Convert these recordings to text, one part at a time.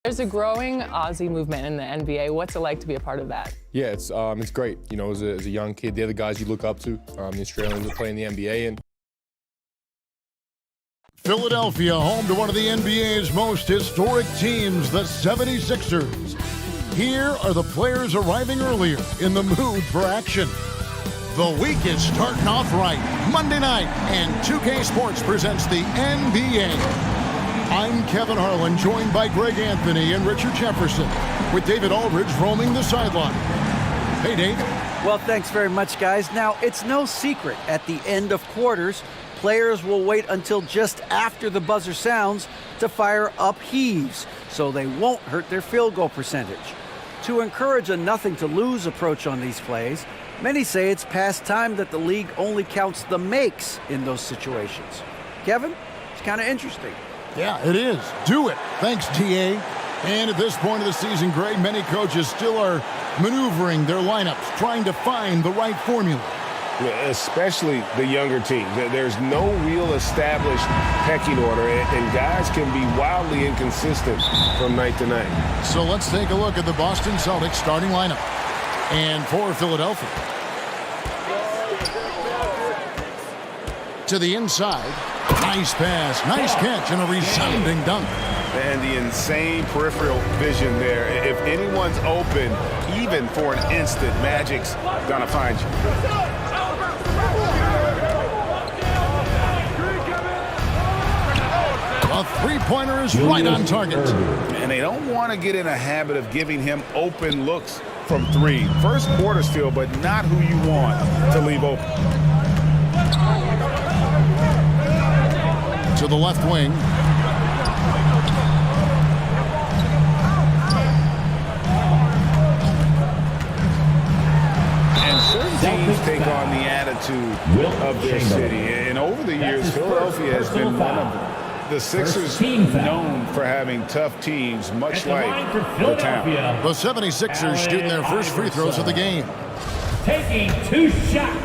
There's a growing Aussie movement in the NBA. What's it like to be a part of that? Yeah, it's great. You know, as a young kid, they're the guys you look up to. The Australians that play in the NBA. And Philadelphia, home to one of the NBA's most historic teams, the 76ers. Here are the players arriving earlier in the mood for action. The week is starting off right. Monday night, and 2K Sports presents the NBA. I'm Kevin Harlan, joined by Greg Anthony and Richard Jefferson, with David Aldridge roaming the sideline. Hey, Dave. Well, thanks very much, guys. Now, it's no secret at the end of quarters, players will wait until just after the buzzer sounds to fire up heaves, so they won't hurt their field goal percentage. To encourage a nothing-to-lose approach on these plays, many say it's past time that the league only counts the makes in those situations. Kevin, it's kind of interesting. Yeah, it is. Do it. Thanks, TA. And at this point of the season, Greg, many coaches still are maneuvering their lineups, trying to find the right formula. Yeah, especially the younger teams. There's no real established pecking order, and guys can be wildly inconsistent from night to night. So let's take a look at the Boston Celtics starting lineup. And for Philadelphia, to the inside. Nice pass, nice catch, and a resounding dunk. And the insane peripheral vision there. If anyone's open, even for an instant, Magic's gonna find you. A three-pointer is right on target. And they don't want to get in a habit of giving him open looks from three. First quarter still, but not who you want to leave open. To the left wing. And certain teams take on the attitude of their city. And over the years, Philadelphia has been one of them. The Sixers known for having tough teams, much like the town. The 76ers shooting their first free throws of the game. Taking 2 shots.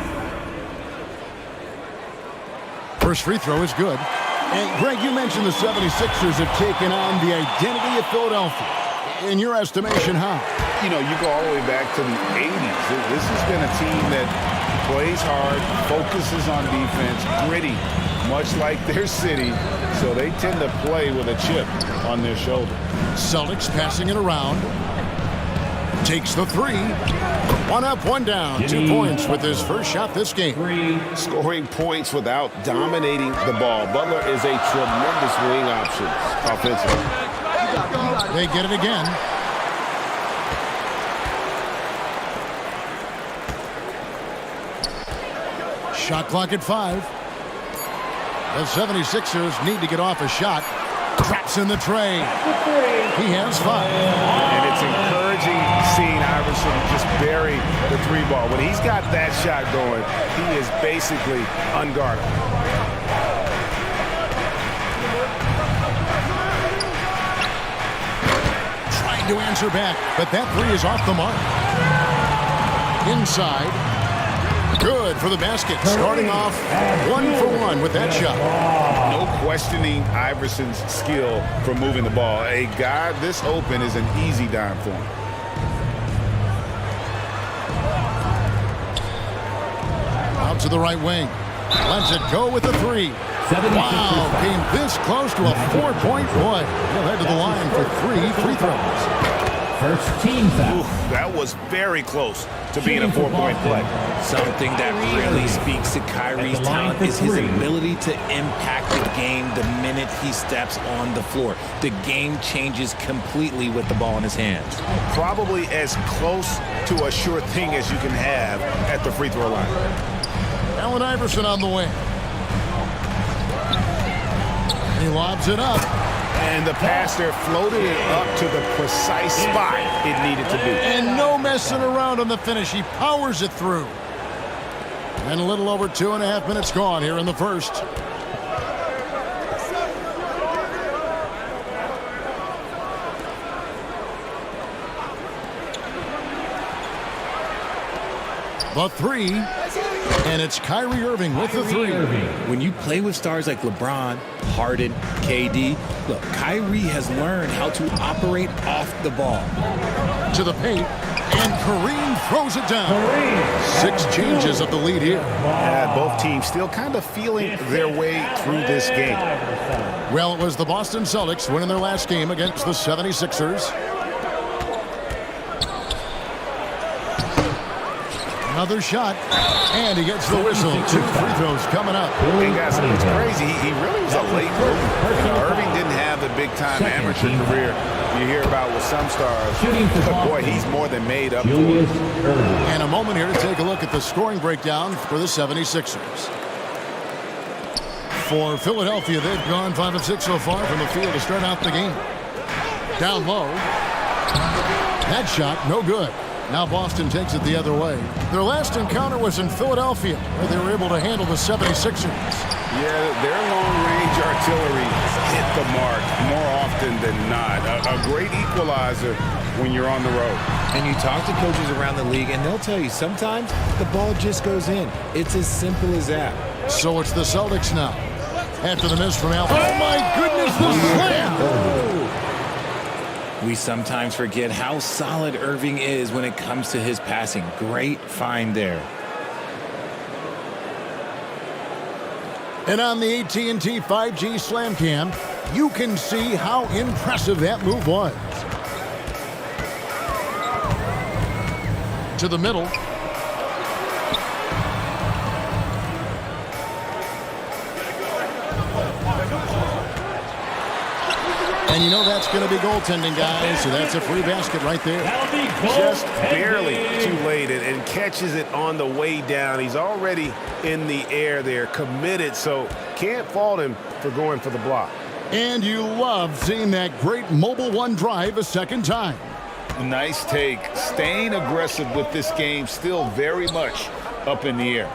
First free throw is good. And Greg, you mentioned the 76ers have taken on the identity of Philadelphia. In your estimation, how? You know, you go all the way back to the 80s. This has been a team that plays hard, focuses on defense, gritty, much like their city. So they tend to play with a chip on their shoulder. Celtics passing it around. Takes the three. One up, one down. 2 points with his first shot this game. Scoring points without dominating the ball. Butler is a tremendous wing option offensively. They get it again. Shot clock at 5. The 76ers need to get off a shot. Traps in the tray. He has 5. And it's encouraging seeing Iverson just bury the three ball. When he's got that shot going, he is basically unguardable. Trying to answer back, but that three is off the mark. Inside. Good for the basket. Starting off 1 for 1 with that shot. No questioning Iverson's skill for moving the ball. A guy this open is an easy dime for him. Out to the right wing. Lets it go with the three. Wow, came this close to a 4-point play. He'll head to the line for 3 free throws. First team foul. That was very close to being a 4-point play. Something that really speaks to Kyrie's talent is his ability to impact the game the minute he steps on the floor. The game changes completely with the ball in his hands. Probably as close to a sure thing as you can have at the free throw line. Allen Iverson on the way. He lobs it up. And the pass there floated it up to the precise spot it needed to be. And no messing around on the finish. He powers it through. And a little over 2.5 minutes gone here in the first. The three. And it's Kyrie Irving with the three. When you play with stars like LeBron, Harden, KD, look, Kyrie has learned how to operate off the ball. To the paint, and Kareem throws it down. 6 changes of the lead here. Both teams still kind of feeling their way through this game. Well, it was the Boston Celtics winning their last game against the 76ers. Another shot, and he gets the whistle. 2 free throws coming up. And guys, it's crazy. He really was a late bloomer. Irving didn't have the big-time amateur career you hear about with some stars. But boy, he's more than made up for it. And a moment here to take a look at the scoring breakdown for the 76ers. For Philadelphia, they've gone 5 of 6 so far from the field to start out the game. Down low. That shot, no good. Now Boston takes it the other way. Their last encounter was in Philadelphia, where they were able to handle the 76ers. Yeah, their long-range artillery hit the mark more often than not. A great equalizer when you're on the road. And you talk to coaches around the league, and they'll tell you sometimes the ball just goes in. It's as simple as that. So it's the Celtics now. After the miss from Al. Oh, my goodness, the slam! We sometimes forget how solid Irving is when it comes to his passing. Great find there. And on the AT&T 5G Slam Cam, you can see how impressive that move was. To the middle. And you know that's going to be goaltending, guys, so that's a free basket right there. Just barely too late and catches it on the way down. He's already in the air there, committed, so can't fault him for going for the block. And you love seeing that great mobile one drive a second time. Nice take. Staying aggressive with this game, still very much up in the air.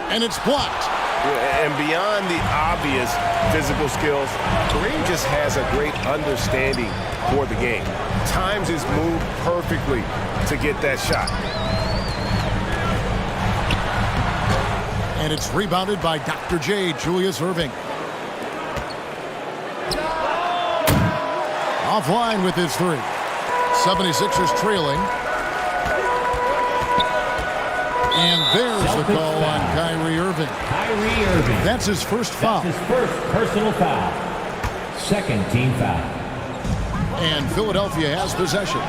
And it's blocked. And beyond the obvious physical skills, Kareem just has a great understanding for the game. Times his move perfectly to get that shot. And it's rebounded by Dr. J, Julius Irving. Offline with his three. 76ers trailing. And there's the call on Kyrie Irving. Kyrie Irving. That's his first foul. That's his first personal foul. Second team foul. And Philadelphia has possession.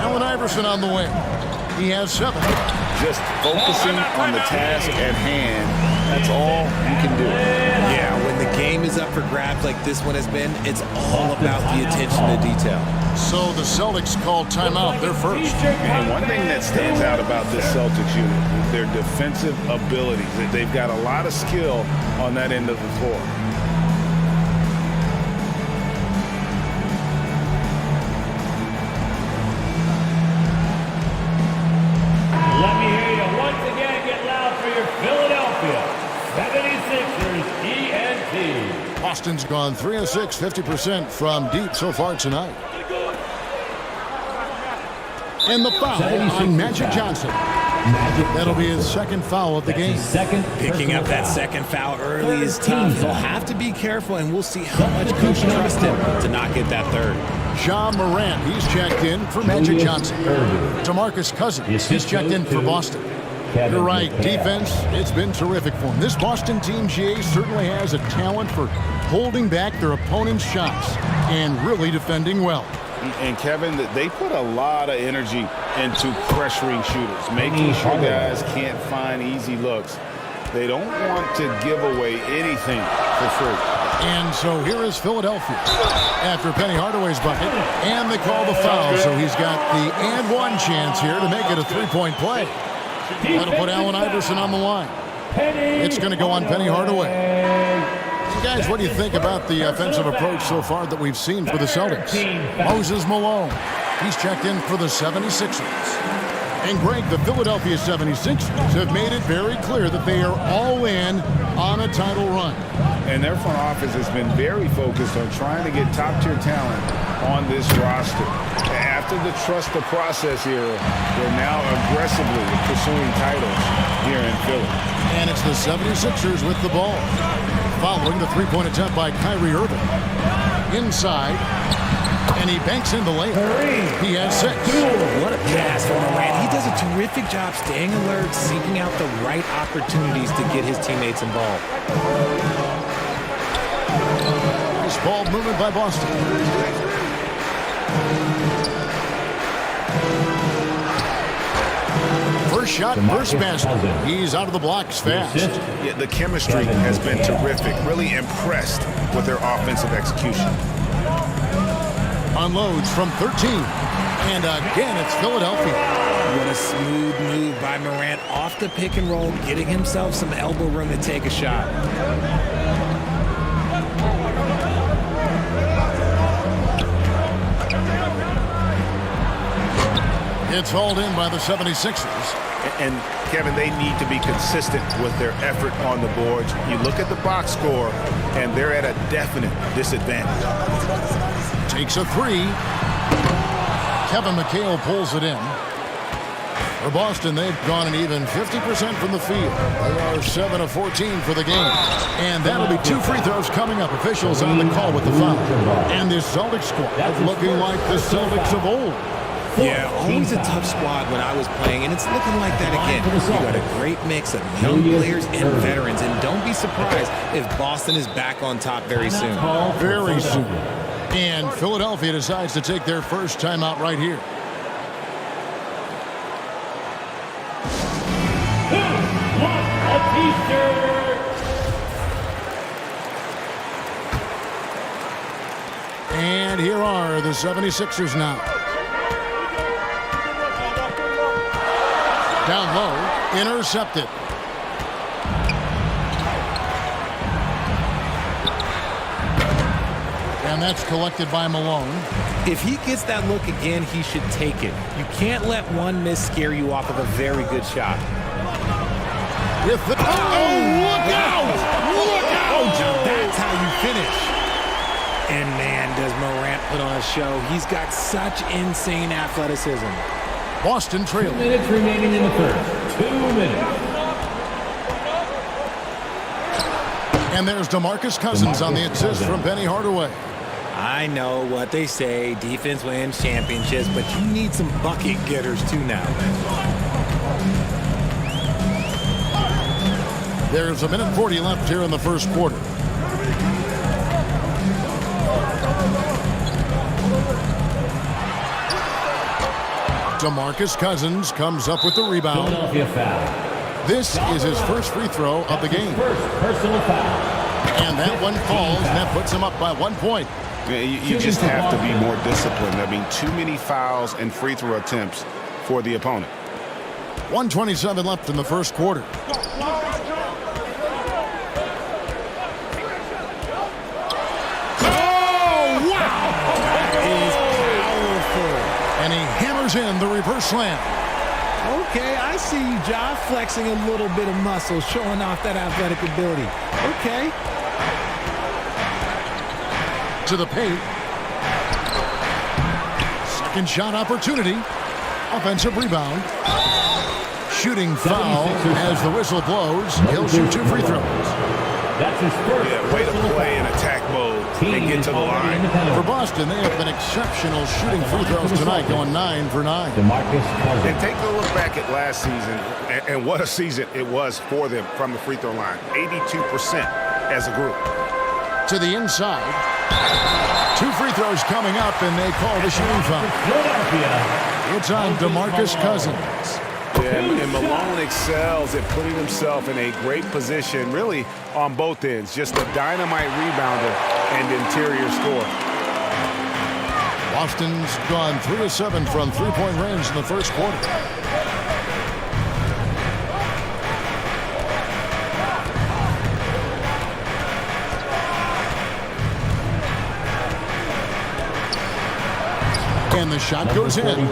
Allen Iverson on the wing. He has 7. Just focusing on the task at hand. That's all you can do. Yeah, when the game is up for grabs like this one has been, it's all about the attention to detail. So the Celtics called timeout. They're first. And one thing that stands out about this Celtics unit is their defensive abilities. They've got a lot of skill on that end of the floor. Let me hear you once again. Get loud for your Philadelphia 76ers ENT. Boston's gone 3 of 6, 50% from deep so far tonight. And the foul on Magic Johnson. That'll be his second foul of the game. Picking up that second foul early is tough. He'll have to be careful, and we'll see how much coach trusts him to not get that third. John Morant, he's checked in for Magic Johnson. DeMarcus Cousins, he's checked in for Boston. You're right, defense, it's been terrific for him. This Boston team, GA, certainly has a talent for holding back their opponent's shots and really defending well. And Kevin, they put a lot of energy into pressuring shooters, making sure guys can't find easy looks. They don't want to give away anything for free. And so here is Philadelphia after Penny Hardaway's bucket, and they call the foul, so he's got the and one chance here to make it a three-point play. That'll put Allen Iverson on the line. It's going to go on Penny Hardaway. Guys, what do you think about the offensive approach so far that we've seen for the Celtics? Moses Malone, he's checked in for the 76ers. And Greg, the Philadelphia 76ers have made it very clear that they are all in on a title run. And their front office has been very focused on trying to get top-tier talent on this roster. After the trust the process era, they're now aggressively pursuing titles here in Philly. And it's the 76ers with the ball. Following the three-point attempt by Kyrie Irving. Inside. And he banks in the layup. He has 6. What a pass from Morant. He does a terrific job staying alert, seeking out the right opportunities to get his teammates involved. Nice ball movement by Boston. First shot, first basket. He's out of the blocks fast. Yeah, the chemistry has been terrific. Really impressed with their offensive execution. Unloads from 13. And again, it's Philadelphia. What a smooth move by Morant off the pick and roll, getting himself some elbow room to take a shot. It's hauled in by the 76ers. And, Kevin, they need to be consistent with their effort on the boards. You look at the box score, and they're at a definite disadvantage. Takes a 3. Kevin McHale pulls it in. For Boston, they've gone an even 50% from the field. They are 7 of 14 for the game. And that'll be 2 free throws coming up. Officials on the call with the foul. And this Celtics squad looking like the Celtics of old. Yeah, always a tough squad when I was playing, and it's looking like that again. You got a great mix of young players and veterans, and don't be surprised if Boston is back on top very soon. Very soon. And Philadelphia decides to take their first timeout right here. A t-shirt. And here are the 76ers now. Down low, intercepted. And that's collected by Malone. If he gets that look again, he should take it. You can't let one miss scare you off of a very good shot. With the look out! Look out! That's how you finish. And man, does Morant put on a show. He's got such insane athleticism. Boston trailing. 2 minutes remaining in the first. 2 minutes. And there's DeMarcus Cousins on the assist from Penny Hardaway. I know what they say, defense wins championships, but you need some bucket getters too now. There's 1:40 left here in the first quarter. DeMarcus Cousins comes up with the rebound. Philadelphia foul. This is his first free throw of the game. First personal foul. And that one falls, and that puts him up by 1 point. You just have to be more disciplined. I mean, too many fouls and free throw attempts for the opponent. 1:27 left in the first quarter. And he hammers in the reverse slam. Okay, I see you, John, flexing a little bit of muscle, showing off that athletic ability. Okay. To the paint. Second shot opportunity. Offensive rebound. Shooting foul as the whistle blows. He'll shoot 2 free throws. That's his first. Yeah, way to play in attack mode and get to the line. For Boston, they have been exceptional shooting free throws tonight, going 9 for 9. DeMarcus Cousins. And take a look back at last season, and what a season it was for them from the free throw line. 82% as a group. To the inside. 2 free throws coming up, and they call the shooting foul. Philadelphia. It's on DeMarcus Cousins. And Malone excels at putting himself in a great position, really on both ends. Just a dynamite rebounder and interior scorer. Boston's gone 3 of 7 from three-point range in the first quarter. And the shot goes in.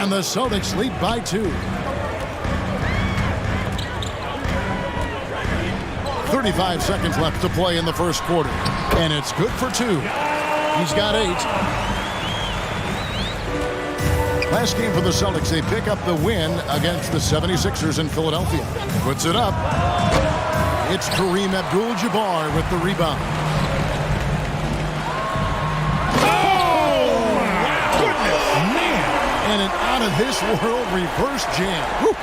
And the Celtics lead by 2. 35 seconds left to play in the first quarter. And it's good for 2. He's got 8. Last game for the Celtics, they pick up the win against the 76ers in Philadelphia. Puts it up. It's Kareem Abdul-Jabbar with the rebound. Oh, my goodness, man. And an out-of-this-world reverse jam. Whew.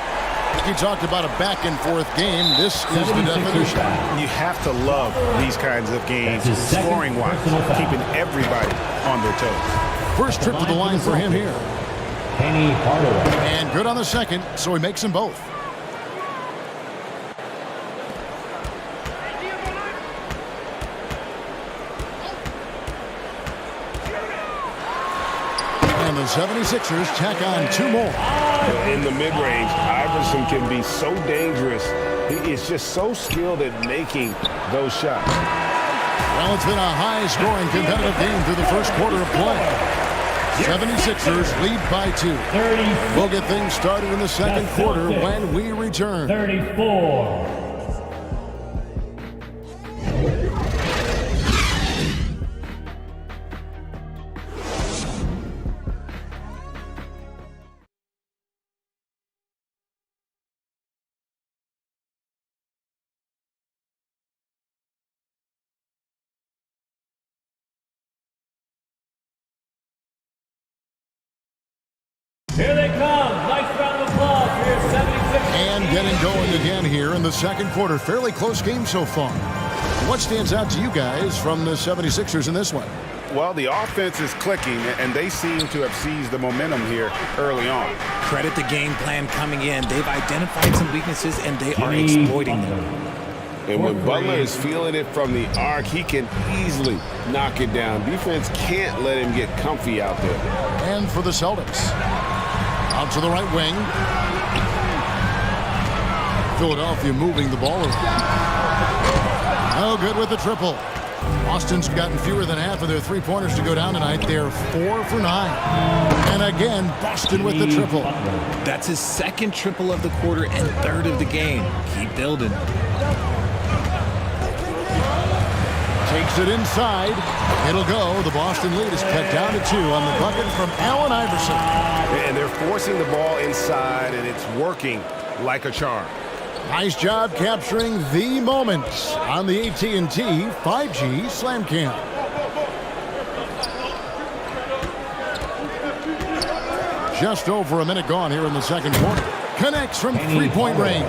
You talked about a back-and-forth game. This is the definition. You have to love these kinds of games, scoring-wise, keeping everybody on their toes. First trip to the line for him here. Penny Hardaway. And good on the second, so he makes them both. And the 76ers tack on 2 more. In the mid-range, Iverson can be so dangerous. He is just so skilled at making those shots. Well, it's been a high-scoring competitive game through the first quarter of play. 76ers lead by 2. We'll get things started in the second quarter when we return. 34. Here they come. Nice round of applause for your 76ers. And getting going again here in the second quarter. Fairly close game so far. What stands out to you guys from the 76ers in this one? Well, the offense is clicking, and they seem to have seized the momentum here early on. Credit the game plan coming in. They've identified some weaknesses, and they are exploiting them. And when Butler is feeling it from the arc, he can easily knock it down. Defense can't let him get comfy out there. And for the Celtics. Out to the right wing. Philadelphia moving the ball around. No good with the triple. Boston's gotten fewer than half of their three-pointers to go down tonight. They're 4 for 9. And again, Boston with the triple. That's his second triple of the quarter and third of the game. Keep building. Takes it inside. It'll go. The Boston lead is cut down to 2 on the bucket from Allen Iverson. And they're forcing the ball inside, and it's working like a charm. Nice job capturing the moments on the AT&T 5G Slam Cam. Just over a minute gone here in the second quarter. Connects from three-point range.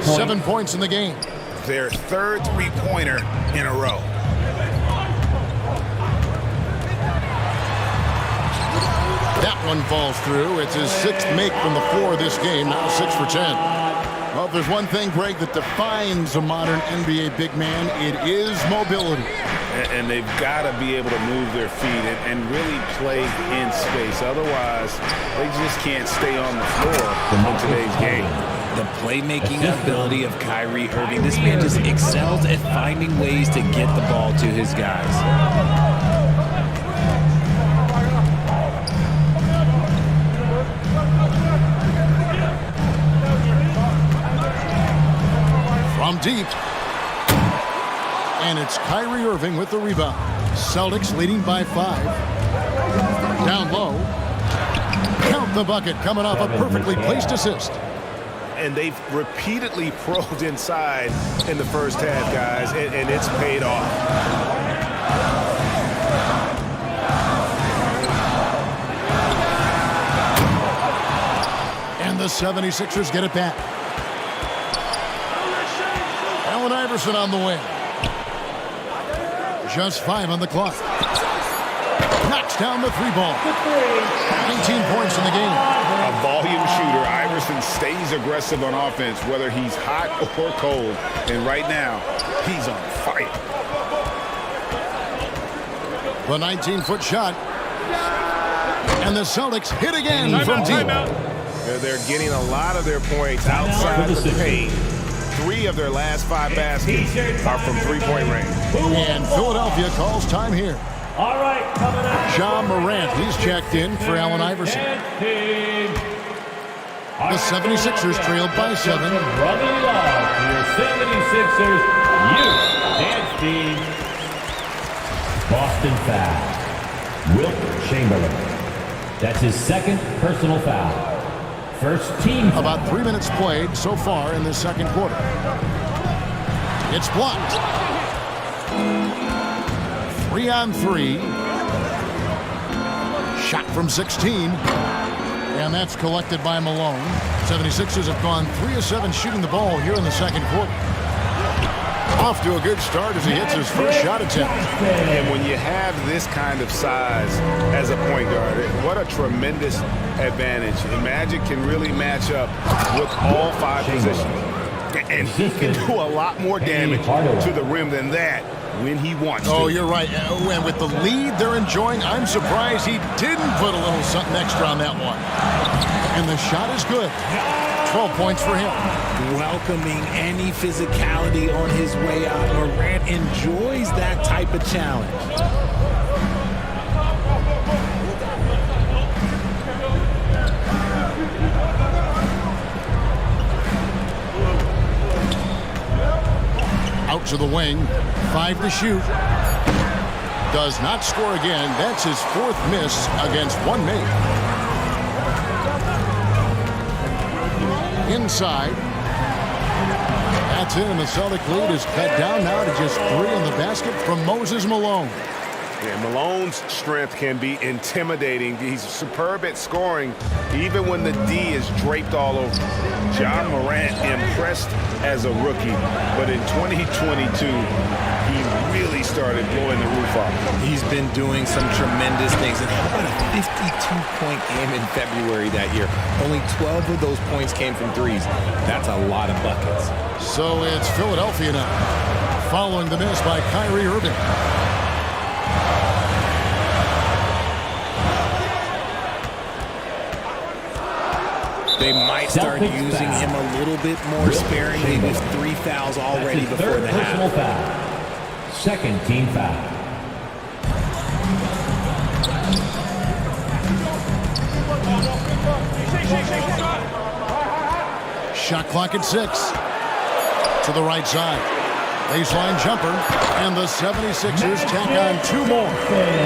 7 points in the game. Their third three-pointer in a row. That one falls through. It's his 6th make from the floor this game, now 6 for 10. Well, if there's one thing, Greg, that defines a modern NBA big man, it is mobility. And they've got to be able to move their feet and really play in space. Otherwise, they just can't stay on the floor in today's game. The playmaking ability of Kyrie Irving. This man just excels at finding ways to get the ball to his guys. From deep. And it's Kyrie Irving with the rebound. Celtics leading by 5. Down low. Count the bucket coming off a perfectly placed assist. And they've repeatedly probed inside in the first half, guys, and it's paid off. And the 76ers get it back. Allen Iverson on the wing. Just 5 on the clock. Knocks down the 3 ball. 19 points in the game. A volume shooter. Iverson stays aggressive on offense, whether he's hot or cold. And right now, he's on fire. The 19-foot shot. And the Celtics hit again from deep. They're getting a lot of their points outside the paint. 3 of their last 5 baskets are from three-point range. And Philadelphia calls time here. All right, coming up Ja Morant. He's checked in for Allen Iverson. The 76ers trailed by 7. Running love to your 76ers youth dance team. Boston foul. Wilt Chamberlain. That's his second personal foul. First team foul. About 3 minutes played so far in the second quarter. It's blocked. 3-on-3. Shot from 16. And that's collected by Malone. 76ers have gone 3 of 7 shooting the ball here in the second quarter. Off to a good start as he hits his first shot attempt. And when you have this kind of size as a point guard, what a tremendous advantage. And Magic can really match up with all 5 positions. And he can do a lot more damage to the rim than that when he wants to. Oh, you're right. And with the lead they're enjoying, I'm surprised he didn't put a little something extra on that one. And the shot is good. 12 points for him. Welcoming any physicality on his way out. Morant enjoys that type of challenge. Out to the wing. 5 to shoot. Does not score again. That's his 4th miss against 1 mate. Inside. That's in. The Celtic lead is cut down now to just 3 on the basket from Moses Malone. Yeah, Malone's strength can be intimidating. He's superb at scoring, even when the D is draped all over. Ja Morant impressed as a rookie, but in 2022, he really started blowing the roof off. He's been doing some tremendous things. And how about a 52-point game in February that year? Only 12 of those points came from threes. That's a lot of buckets. So it's Philadelphia now, following the miss by Kyrie Irving. They might start using him a little bit more sparingly with 3 fouls already before the half. Foul. Second team foul. Shot clock at 6. To the right side. Baseline jumper. And the 76ers tack on 2 more.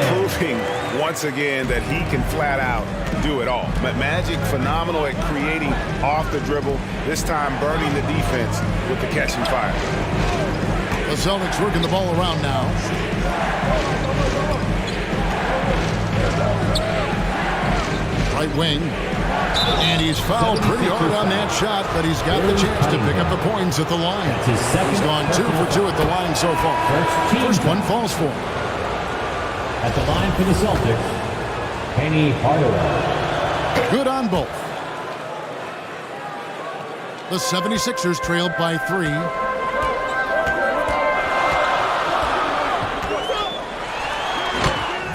Proving once again that he can flat out do it all. But Magic, phenomenal at creating off the dribble, this time burning the defense with the catch and fire. The Celtics working the ball around now. Right wing. And he's fouled pretty hard on that shot, but he's got the chance to pick up the points at the line. He's gone 2 for 2 at the line so far. First one falls for him. At the line for the Celtics, Penny Hardaway. Good on both. The 76ers trailed by 3.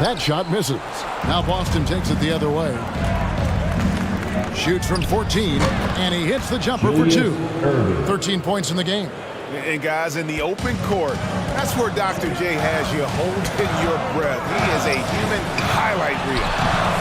That shot misses. Now Boston takes it the other way. Shoots from 14, and he hits the jumper for 2. 13 points in the game. And guys, in the open court, that's where Dr. J has you holding your breath. He is a human highlight reel.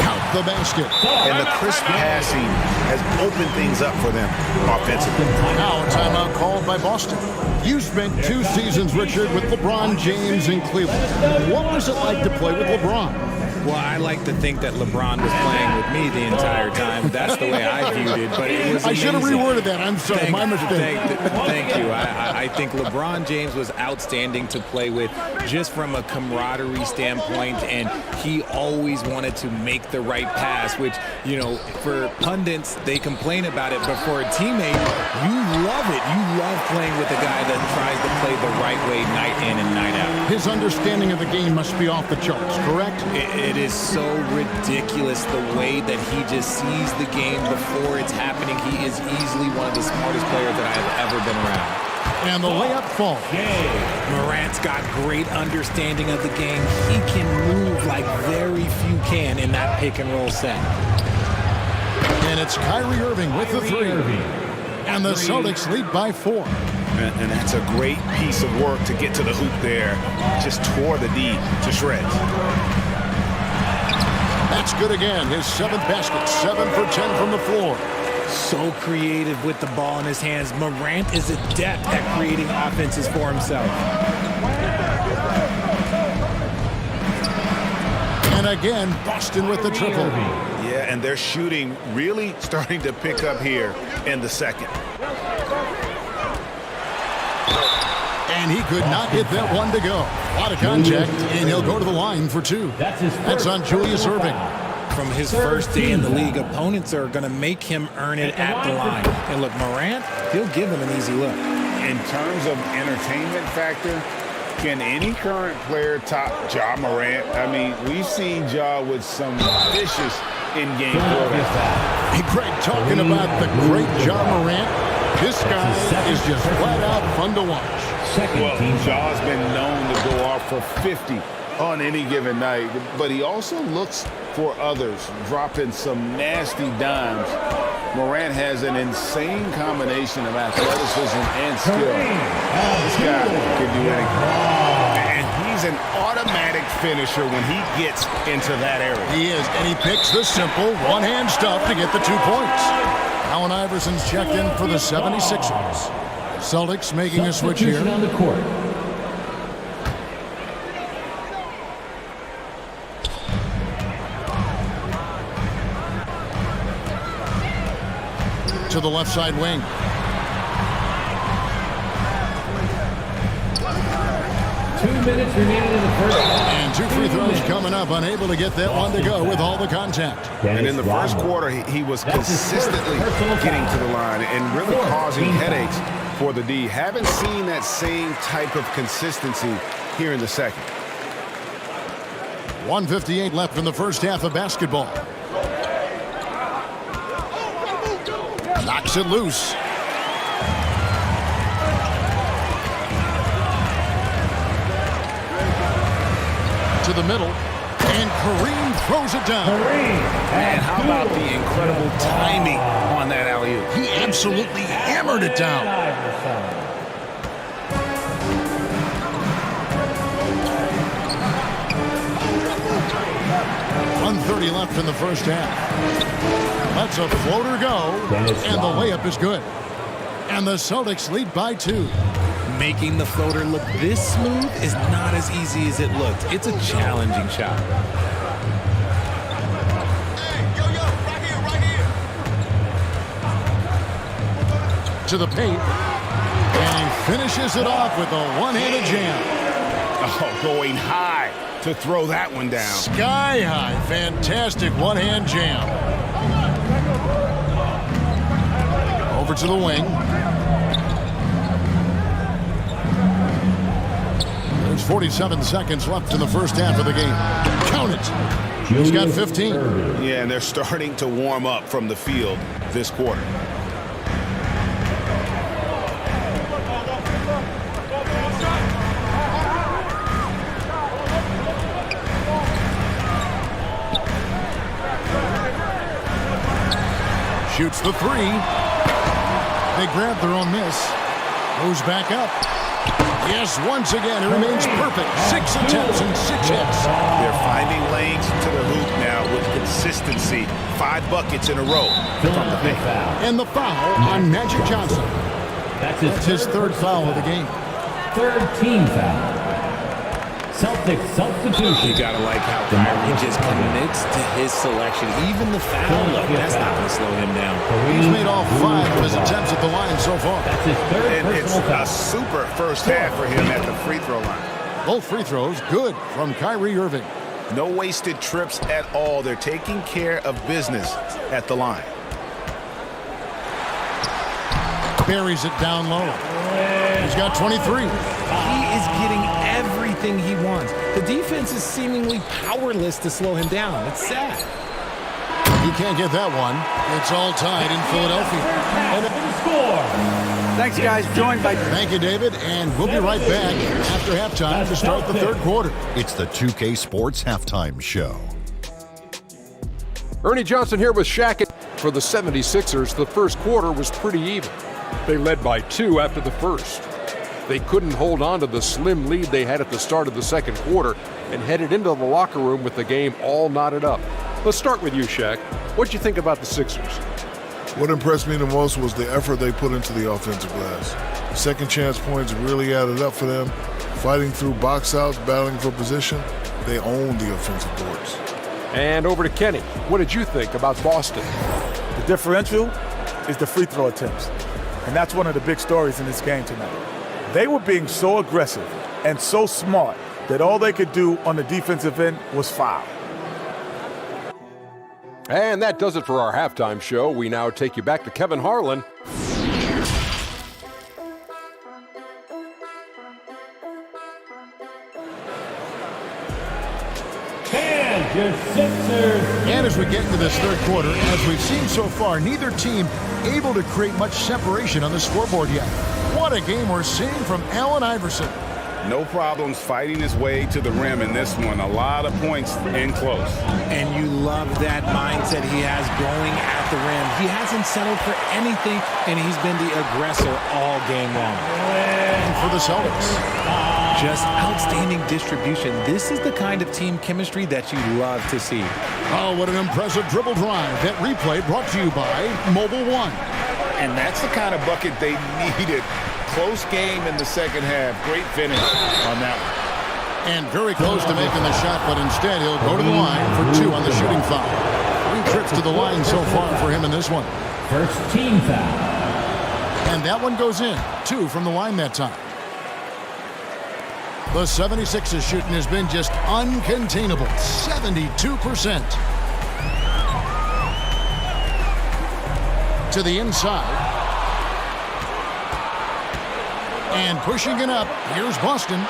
Count the basket. And the crisp passing has opened things up for them offensively. Now a timeout called by Boston. You spent 2 seasons, Richard, with LeBron James in Cleveland. What was it like to play with LeBron? Well, I like to think that LeBron was playing with me the entire time. That's the way I viewed it. But it was I should have amazing. reworded that. I'm sorry, my mistake. Thank you. I think LeBron James was outstanding to play with just from a camaraderie standpoint, and he always wanted to make the right pass, which, you know, for pundits, they complain about it, but for a teammate, you love it. You love playing with a guy that tries to play the right way night in and night out. His understanding of the game must be off the charts, correct? It is so ridiculous the way that he just sees the game before it's happening. He is easily one of the smartest players that I have ever been around. And the layup falls. Morant's got great understanding of the game. He can move like very few can in that pick and roll set. And it's Kyrie Irving with the 3. And the Celtics lead by 4. And that's a great piece of work to get to the hoop there. Just tore the D to shreds. That's good again. His 7th basket, 7 for 10 from the floor. So creative with the ball in his hands. Morant is adept at creating offenses for himself. And again, Boston with the triple. Yeah, and their shooting really starting to pick up here in the second. And he could not get that one to go. A lot of contact, and he'll go to the line for 2. That's on Julius Erving. From his first day in the league, opponents are going to make him earn it at the line. And look, Morant, he'll give him an easy look. In terms of entertainment factor, can any current player top Ja Morant? I mean, we've seen Ja with some vicious in-game quarterbacks. Hey, Greg, talking about the great Ja Morant, this guy is just flat out fun to watch. Well, Ja's been known to go off for 50 on any given night, but he also looks for others, dropping some nasty dimes. Morant has an insane combination of athleticism and skill. This guy can do anything. And he's an automatic finisher when he gets into that area. He is, and he picks the simple one-hand stuff to get the 2 points. Allen Iverson's checked in for the 76ers. Celtics making a switch here. On the court. To the left side wing. Minutes remaining in the first. And 2 free throws coming up, unable to get that one to go with all the contact. And in the first quarter, he was consistently getting to the line and really causing headaches for the D. Haven't seen that same type of consistency here in the second. 1:58 left in the first half of basketball. Knocks it loose. To the middle, and Kareem throws it down. And how about the incredible timing on that alley-oop? He absolutely hammered it down. 1:30 left in the first half. Lets a floater go, and the layup is good. And the Celtics lead by 2. Making the floater look this smooth is not as easy as it looked. It's a challenging shot. To the paint, and he finishes it off with a one-handed jam. Oh, going high to throw that one down. Sky high, fantastic one-hand jam. Over to the wing. There's 47 seconds left in the first half of the game. Count it. He's got 15. Yeah, and they're starting to warm up from the field this quarter. Shoots the 3. They grab their own miss. Goes back up. Yes, once again, it remains perfect. 6 attempts and 6 hits. They're finding lanes to the hoop now with consistency. 5 buckets in a row from the paint. And the foul on Magic Johnson. That's his third foul of the game. Third team foul. Celtics substitution. You gotta like how Kyrie just commits to his selection. Even the foul look, that's not gonna slow him down. He's made all 5 of his attempts at the line so far. That's his third And it's personal foul. a super first half for him at the free throw line. Both free throws good from Kyrie Irving. No wasted trips at all. They're taking care of business at the line. Buries it down low. He's got 23. He is getting everything he wants. The defense is seemingly powerless to slow him down. It's sad. He can't get that one. It's all tied in Philadelphia. Thanks, guys. Joined by... Thank you, David, and we'll be right back after halftime to start the third quarter. It's the 2K Sports Halftime Show. Ernie Johnson here with Shaq. For the 76ers, the first quarter was pretty even. They led by 2 after the first. They couldn't hold on to the slim lead they had at the start of the second quarter and headed into the locker room with the game all knotted up. Let's start with you, Shaq. What'd you think about the Sixers? What impressed me the most was the effort they put into the offensive glass. Second chance points really added up for them. Fighting through box outs, battling for position, they owned the offensive boards. And over to Kenny. What did you think about Boston? The differential is the free throw attempts. And that's one of the big stories in this game tonight. They were being so aggressive and so smart that all they could do on the defensive end was foul. And that does it for our halftime show. We now take you back to Kevin Harlan. And your Sixers. And as we get into this third quarter, as we've seen so far, neither team able to create much separation on the scoreboard yet. What a game we're seeing from Allen Iverson. No problems fighting his way to the rim in this one. A lot of points in close. And you love that mindset he has going at the rim. He hasn't settled for anything, and he's been the aggressor all game long. And for the Celtics, just outstanding distribution. This is the kind of team chemistry that you love to see. oh, what an impressive dribble drive. That replay brought to you by Mobile One. And that's the kind of bucket they needed. Close game in the second half. Great finish on that one. And very close to making the shot, but instead he'll go to the line for 2 on the shooting foul. 3 trips to the line so far for him in this one. First team foul. And that one goes in. 2 from the line that time. The 76ers shooting has been just uncontainable. 72%. To the inside. And pushing it up, here's Boston.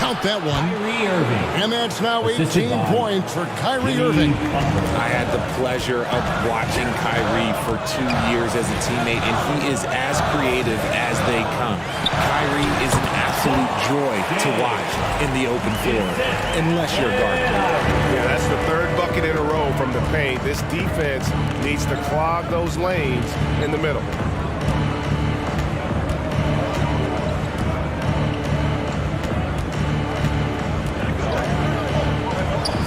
Count that one. Kyrie Irving. And that's now 18 points for Kyrie Irving. I had the pleasure of watching Kyrie for 2 years as a teammate, and he is as creative as they come. Kyrie is an absolute joy to watch in the open floor, unless you're guarding. Yeah, that's the third bucket in a row from the paint. This defense needs to clog those lanes in the middle.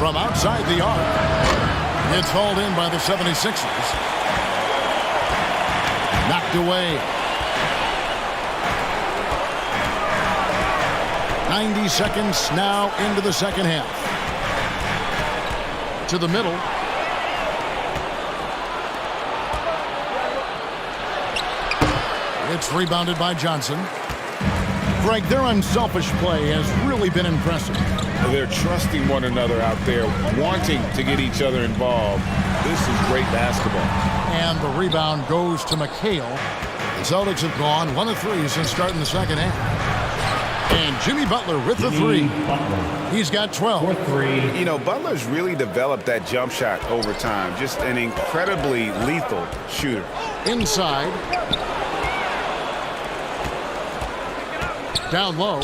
From outside the arc, it's hauled in by the 76ers. Knocked away. 90 seconds now into the second half. To the middle. It's rebounded by Johnson. Greg, their unselfish play has really been impressive. They're trusting one another out there, wanting to get each other involved. This is great basketball. And the rebound goes to McHale. The Celtics have gone 1 of 3 since starting the second half. And Jimmy Butler with the 3. He's got 12. 4-3. You know, Butler's really developed that jump shot over time. Just an incredibly lethal shooter. Inside. Down low.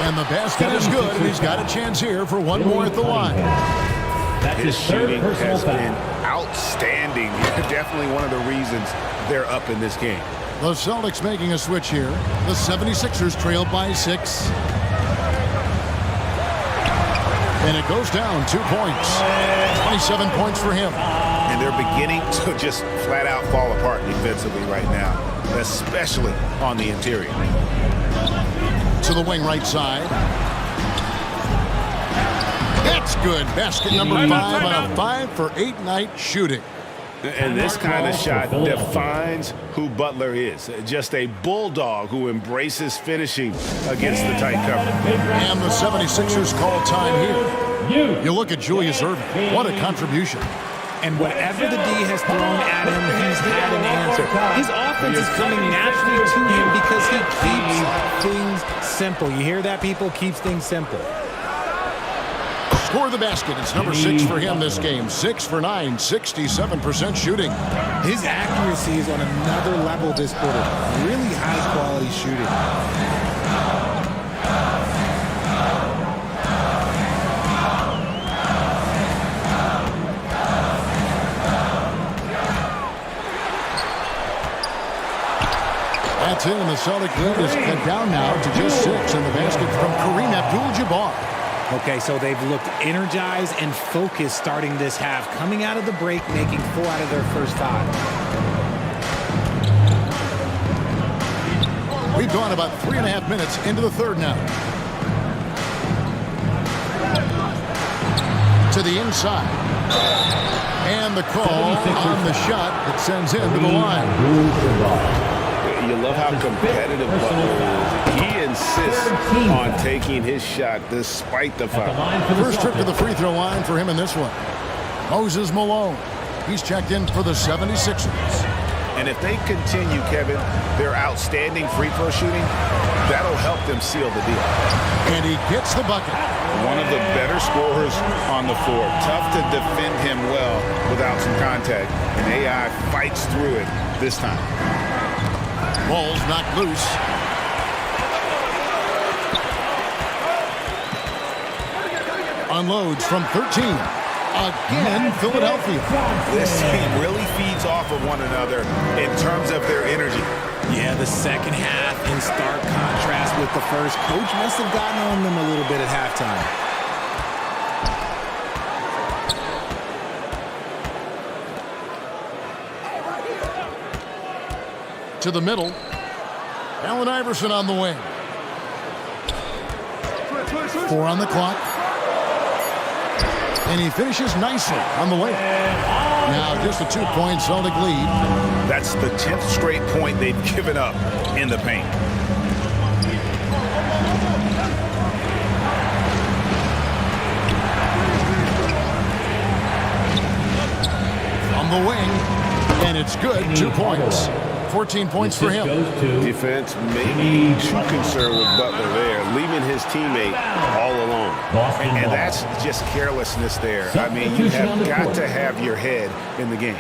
And the basket is good, and he's got a chance here for one more at the line. That's His his third shooting personal has foul. been outstanding. Definitely one of the reasons they're up in this game. The Celtics making a switch here. The 76ers trail by 6. And it goes down 2 points. 27 points for him. And they're beginning to just flat out fall apart defensively right now, especially on the interior. To the wing right side. That's good. Basket number 5 on a 5 for 8 night shooting. And this kind of shot defines who Butler is. Just a bulldog who embraces finishing against the tight cover. And the 76ers call time here. You look at Julius Erving. What a contribution. And whatever the D has thrown at him, he's had an answer. His offense is coming naturally to him because he keeps things simple. You hear that, people? Keeps things simple. Score the basket. It's number 6 for him this game. 6 for 9, 67% shooting. His accuracy is on another level this quarter. Really high quality shooting. That's it, and the Celtic lead is cut down now to just 6, and the basket from Kareem Abdul-Jabbar. Okay, so they've looked energized and focused starting this half, coming out of the break, making 4 out of their first 5. We've gone about 3.5 minutes into the third now. To the inside. And the call on the shot that sends him to the line. You love how competitive Butler is. He insists on taking his shot despite the foul. First trip to the free throw line for him in this one. Moses Malone. He's checked in for the 76ers. And if they continue, Kevin, their outstanding free throw shooting, that'll help them seal the deal. And he gets the bucket. One of the better scorers on the floor. Tough to defend him well without some contact. And AI fights through it this time. Ball's knocked loose. Unloads from 13. Again, Philadelphia. This team really feeds off of one another in terms of their energy. Yeah, the second half in stark contrast with the first. Coach must have gotten on them a little bit at halftime. To the middle. Allen Iverson on the wing. 4 on the clock. And he finishes nicely on the way. Now just a 2-point Celtic lead. That's the 10th straight point they've given up in the paint. On the wing. And it's good. 2 points. 14 points for him. Defense maybe too concerned with Butler there, leaving his teammate all alone. And that's just carelessness there. I mean, you have got to have your head in the game.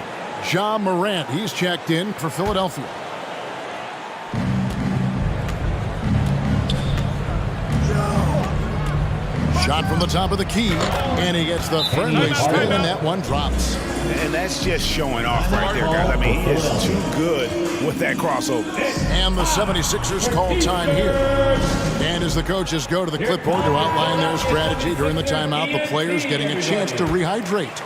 Ja Morant, he's checked in for Philadelphia. Shot from the top of the key, and he gets the friendly spin, and that one drops. And that's just showing off right there, guys. I mean, he is too good with that crossover. And the 76ers call time here. And as the coaches go to the clipboard to outline their strategy during the timeout, the players getting a chance to rehydrate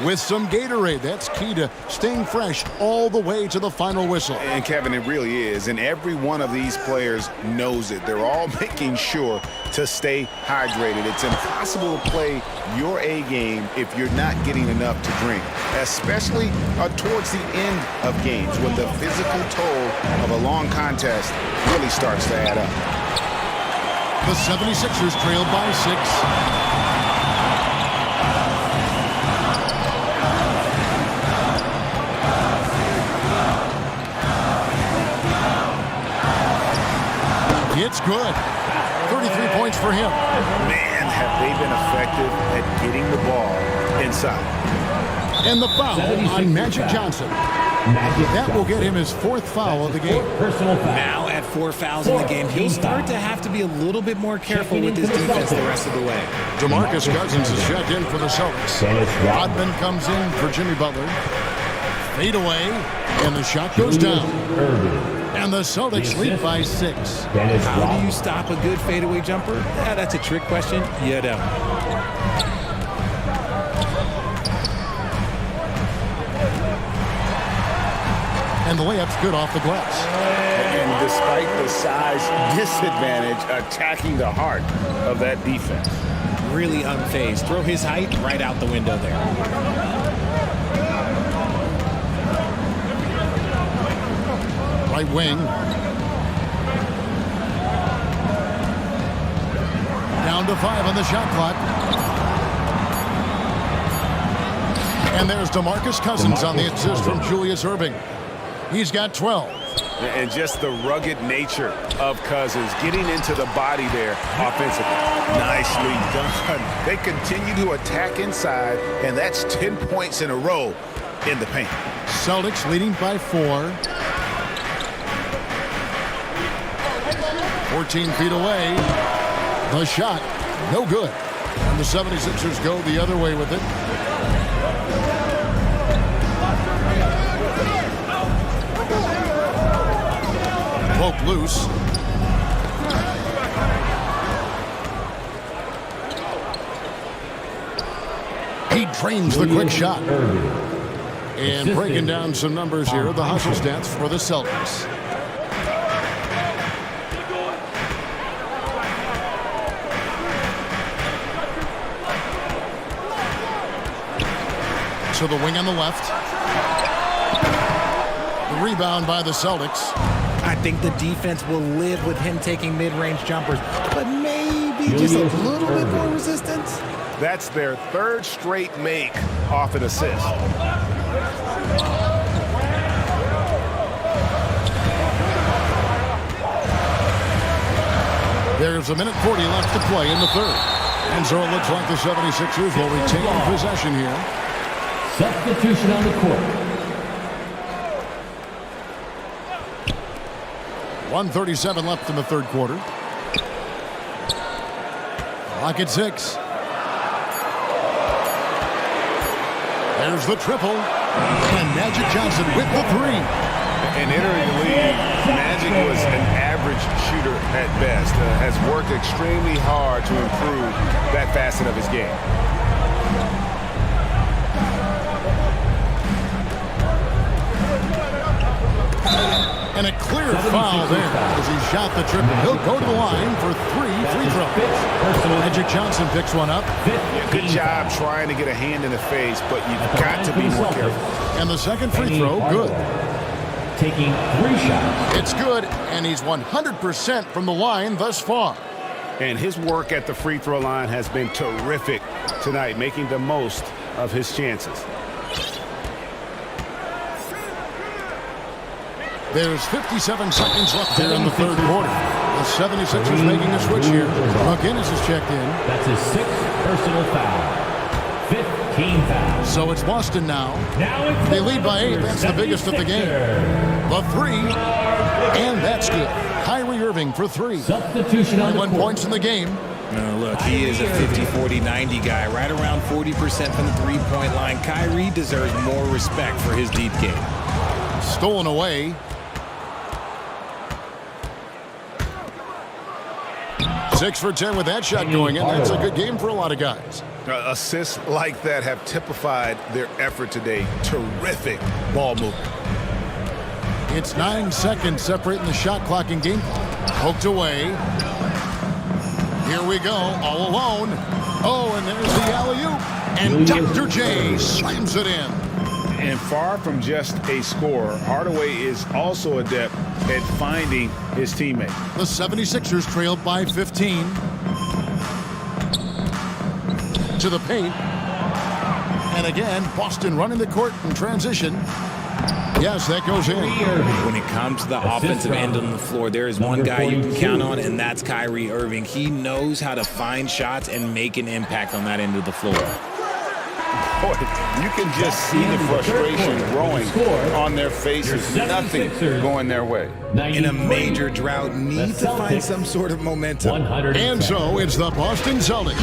with some Gatorade. That's key to staying fresh all the way to the final whistle. And Kevin, it really is. And every one of these players knows it. They're all making sure to stay hydrated. It's impossible to play your A game if you're not getting enough to drink, especially towards the end of games when the physical toll of a long contest really starts to add up. The 76ers trailed by 6. It's good. 33 points for him. Man, have they been effective at getting the ball inside. And the foul on Magic Johnson. That will get him his 4th foul of the game. Now at 4 fouls in the game, he'll start to have to be a little bit more careful with his defense the rest of the way. DeMarcus Cousins is checked in for the Celtics. Rodman comes in for Jimmy Butler. Fade away, and the shot goes down. And the Celtics lead by 6. How do you stop a good fadeaway jumper? Yeah, that's a trick question. You don't. And the layup's good off the glass. And despite the size disadvantage, attacking the heart of that defense. Really unfazed. Throw his height right out the window there. Right wing. Down to 5 on the shot clock. And there's DeMarcus Cousins on the assist from Julius Erving. He's got 12. And just the rugged nature of Cousins getting into the body there offensively. Nicely done. They continue to attack inside, and that's 10 points in a row in the paint. Celtics leading by 4. 14 feet away. The shot, no good. And the 76ers go the other way with it. Poke loose. He drains the quick shot. And breaking down some numbers here, the hustle stats for the Celtics. To the wing on the left. The rebound by the Celtics. I think the defense will live with him taking mid-range jumpers, but maybe just a little bit more resistance. That's their third straight make off an assist. There's a minute 40 left to play in the third. And so it looks like the 76ers will retain possession here. Substitution on the court. 1:37 left in the third quarter. Clock at 6. There's the triple. And Magic Johnson with the three. In entering the league, Magic was an average shooter at best. Has worked extremely hard to improve that facet of his game. And a clear foul there as he shot the triple. He'll go to the line for 3 free throws. Magic Johnson picks one up. Good job trying to get a hand in the face, but you've got to be more careful. And the second free throw, good. Taking 3 shots. It's good, and he's 100% from the line thus far. And his work at the free throw line has been terrific tonight, making the most of his chances. There's 57 seconds left here in the third quarter. The 76ers making a switch here. McGinnis is checked in. That's his 6th personal foul. 15 fouls. So it's Boston now. Now They lead by 8. That's the biggest of the game. The 3. And that's good. Kyrie Irving for 3. Substitution on the 1 court. points in the game. Look, he is a 50, 40, 90 guy, right around 40% from the three-point line. Kyrie deserves more respect for his deep game. Stolen away. 6 for 10 with that shot going in. That's a good game for a lot of guys. Assists like that have typified their effort today. Terrific ball movement. It's 9 seconds separating the shot clock and game clock. Poked away. Here we go, all alone. Oh, and there's the alley-oop. And Dr. J slams it in. And far from just a scorer, Hardaway is also adept at finding his teammate. The 76ers trailed by 15. To the paint. And again, Boston running the court in transition. Yes, that goes in. When it comes to the offensive end on the floor, there is one guy you can count on, and that's Kyrie Irving. He knows how to find shots and make an impact on that end of the floor. Boy, you can just see the frustration growing on their faces. Nothing going their way. In a major drought, need to find some sort of momentum. And so it's the Boston Celtics.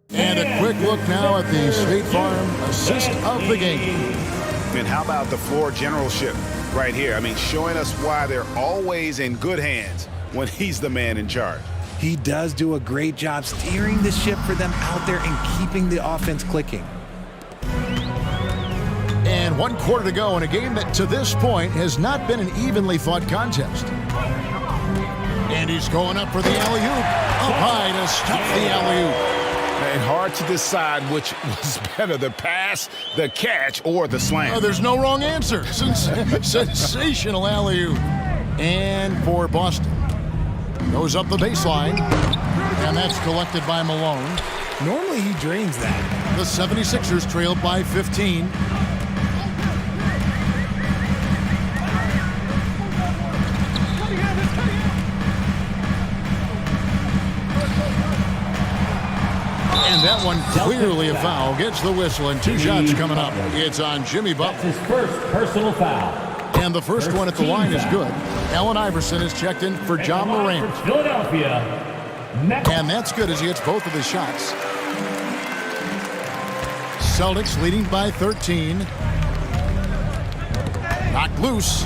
And a quick look now at the State Farm assist of the game. And how about the floor generalship right here? I mean, showing us why they're always in good hands when he's the man in charge. He does do a great job steering the ship for them out there and keeping the offense clicking. And 1 quarter to go in a game that to this point has not been an evenly fought contest. And he's going up for the alley-oop. Up high to stop the alley-oop. And hard to decide which was better, the pass, the catch, or the slam. Oh, there's no wrong answer. Sensational alley-oop. And for Boston. Goes up the baseline, and that's collected by Malone. Normally he drains that. The 76ers trailed by 15. And that one clearly a foul. Gets the whistle, and 2 shots coming up. It's on Jimmy Butler. That's his first personal foul. And the first one at the line is good. Allen Iverson is checked in for John Morant. Philadelphia. And that's good as he hits both of his shots. Celtics leading by 13. Knocked loose.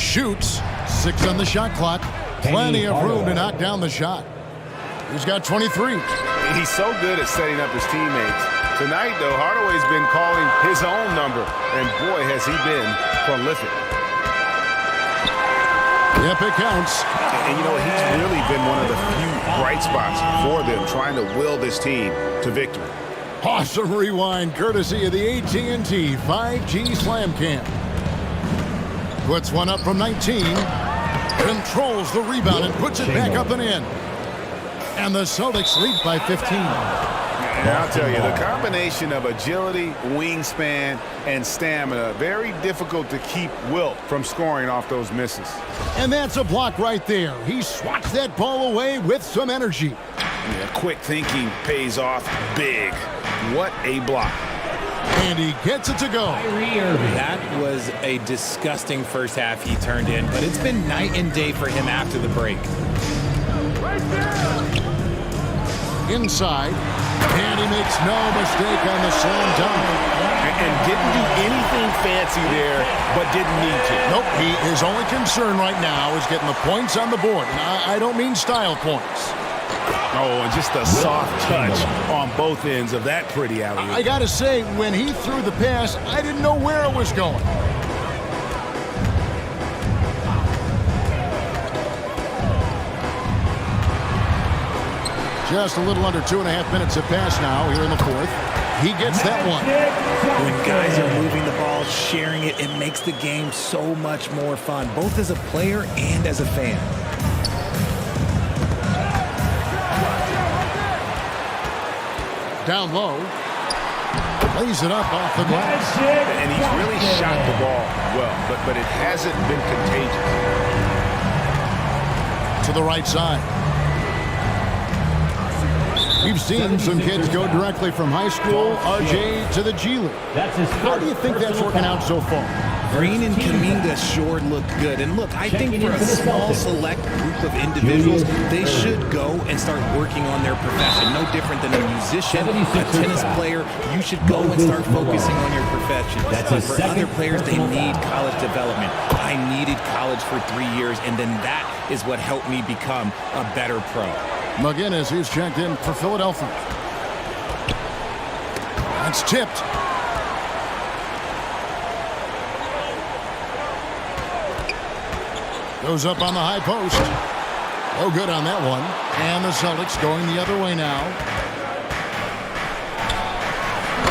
shoots. 6 on the shot clock. Plenty of room to knock down the shot. He's got 23. He's so good at setting up his teammates. Tonight, though, Hardaway's been calling his own number, and boy, has he been prolific. Yep, it counts. And you know, he's really been one of the few bright spots for them, trying to will this team to victory. Awesome rewind, courtesy of the AT&T 5G Slam Cam. Puts one up from 19. Controls the rebound and puts it back up and in. And the Celtics lead by 15. And I'll tell you, the combination of agility, wingspan, and stamina, very difficult to keep Wilt from scoring off those misses. And that's a block right there. He swats that ball away with some energy. Yeah, quick thinking pays off big. What a block. And he gets it to go. That was a disgusting first half he turned in, but it's been night and day for him after the break. Inside, and he makes no mistake on the slam dunk. And didn't do anything fancy there, but didn't need to. Nope, his only concern right now is getting the points on the board. And I don't mean style points. Oh, and just a soft touch on both ends of that pretty alley-oop. I gotta say, when he threw the pass, I didn't know where it was going. Just a little under 2.5 minutes have passed now here in the fourth. He gets that one. When guys are moving the ball, sharing it, it makes the game so much more fun, both as a player and as a fan. Down low. Lays it up off the glass. And he's really shot the ball well, but it hasn't been contagious. To the right side. We've seen some kids go directly from high school, RJ, to the G League. How do you think that's working out so far? Green and Kuminga sure look good. And look, I think for a small select group of individuals, they should go and start working on their profession. No different than a musician, a tennis player. You should go and start focusing on your profession. But for other players, they need college development. I needed college for 3 years, and then that is what helped me become a better pro. McGinnis, who's checked in for Philadelphia. That's tipped. Goes up on the high post. Oh, good on that one. And the Celtics going the other way now.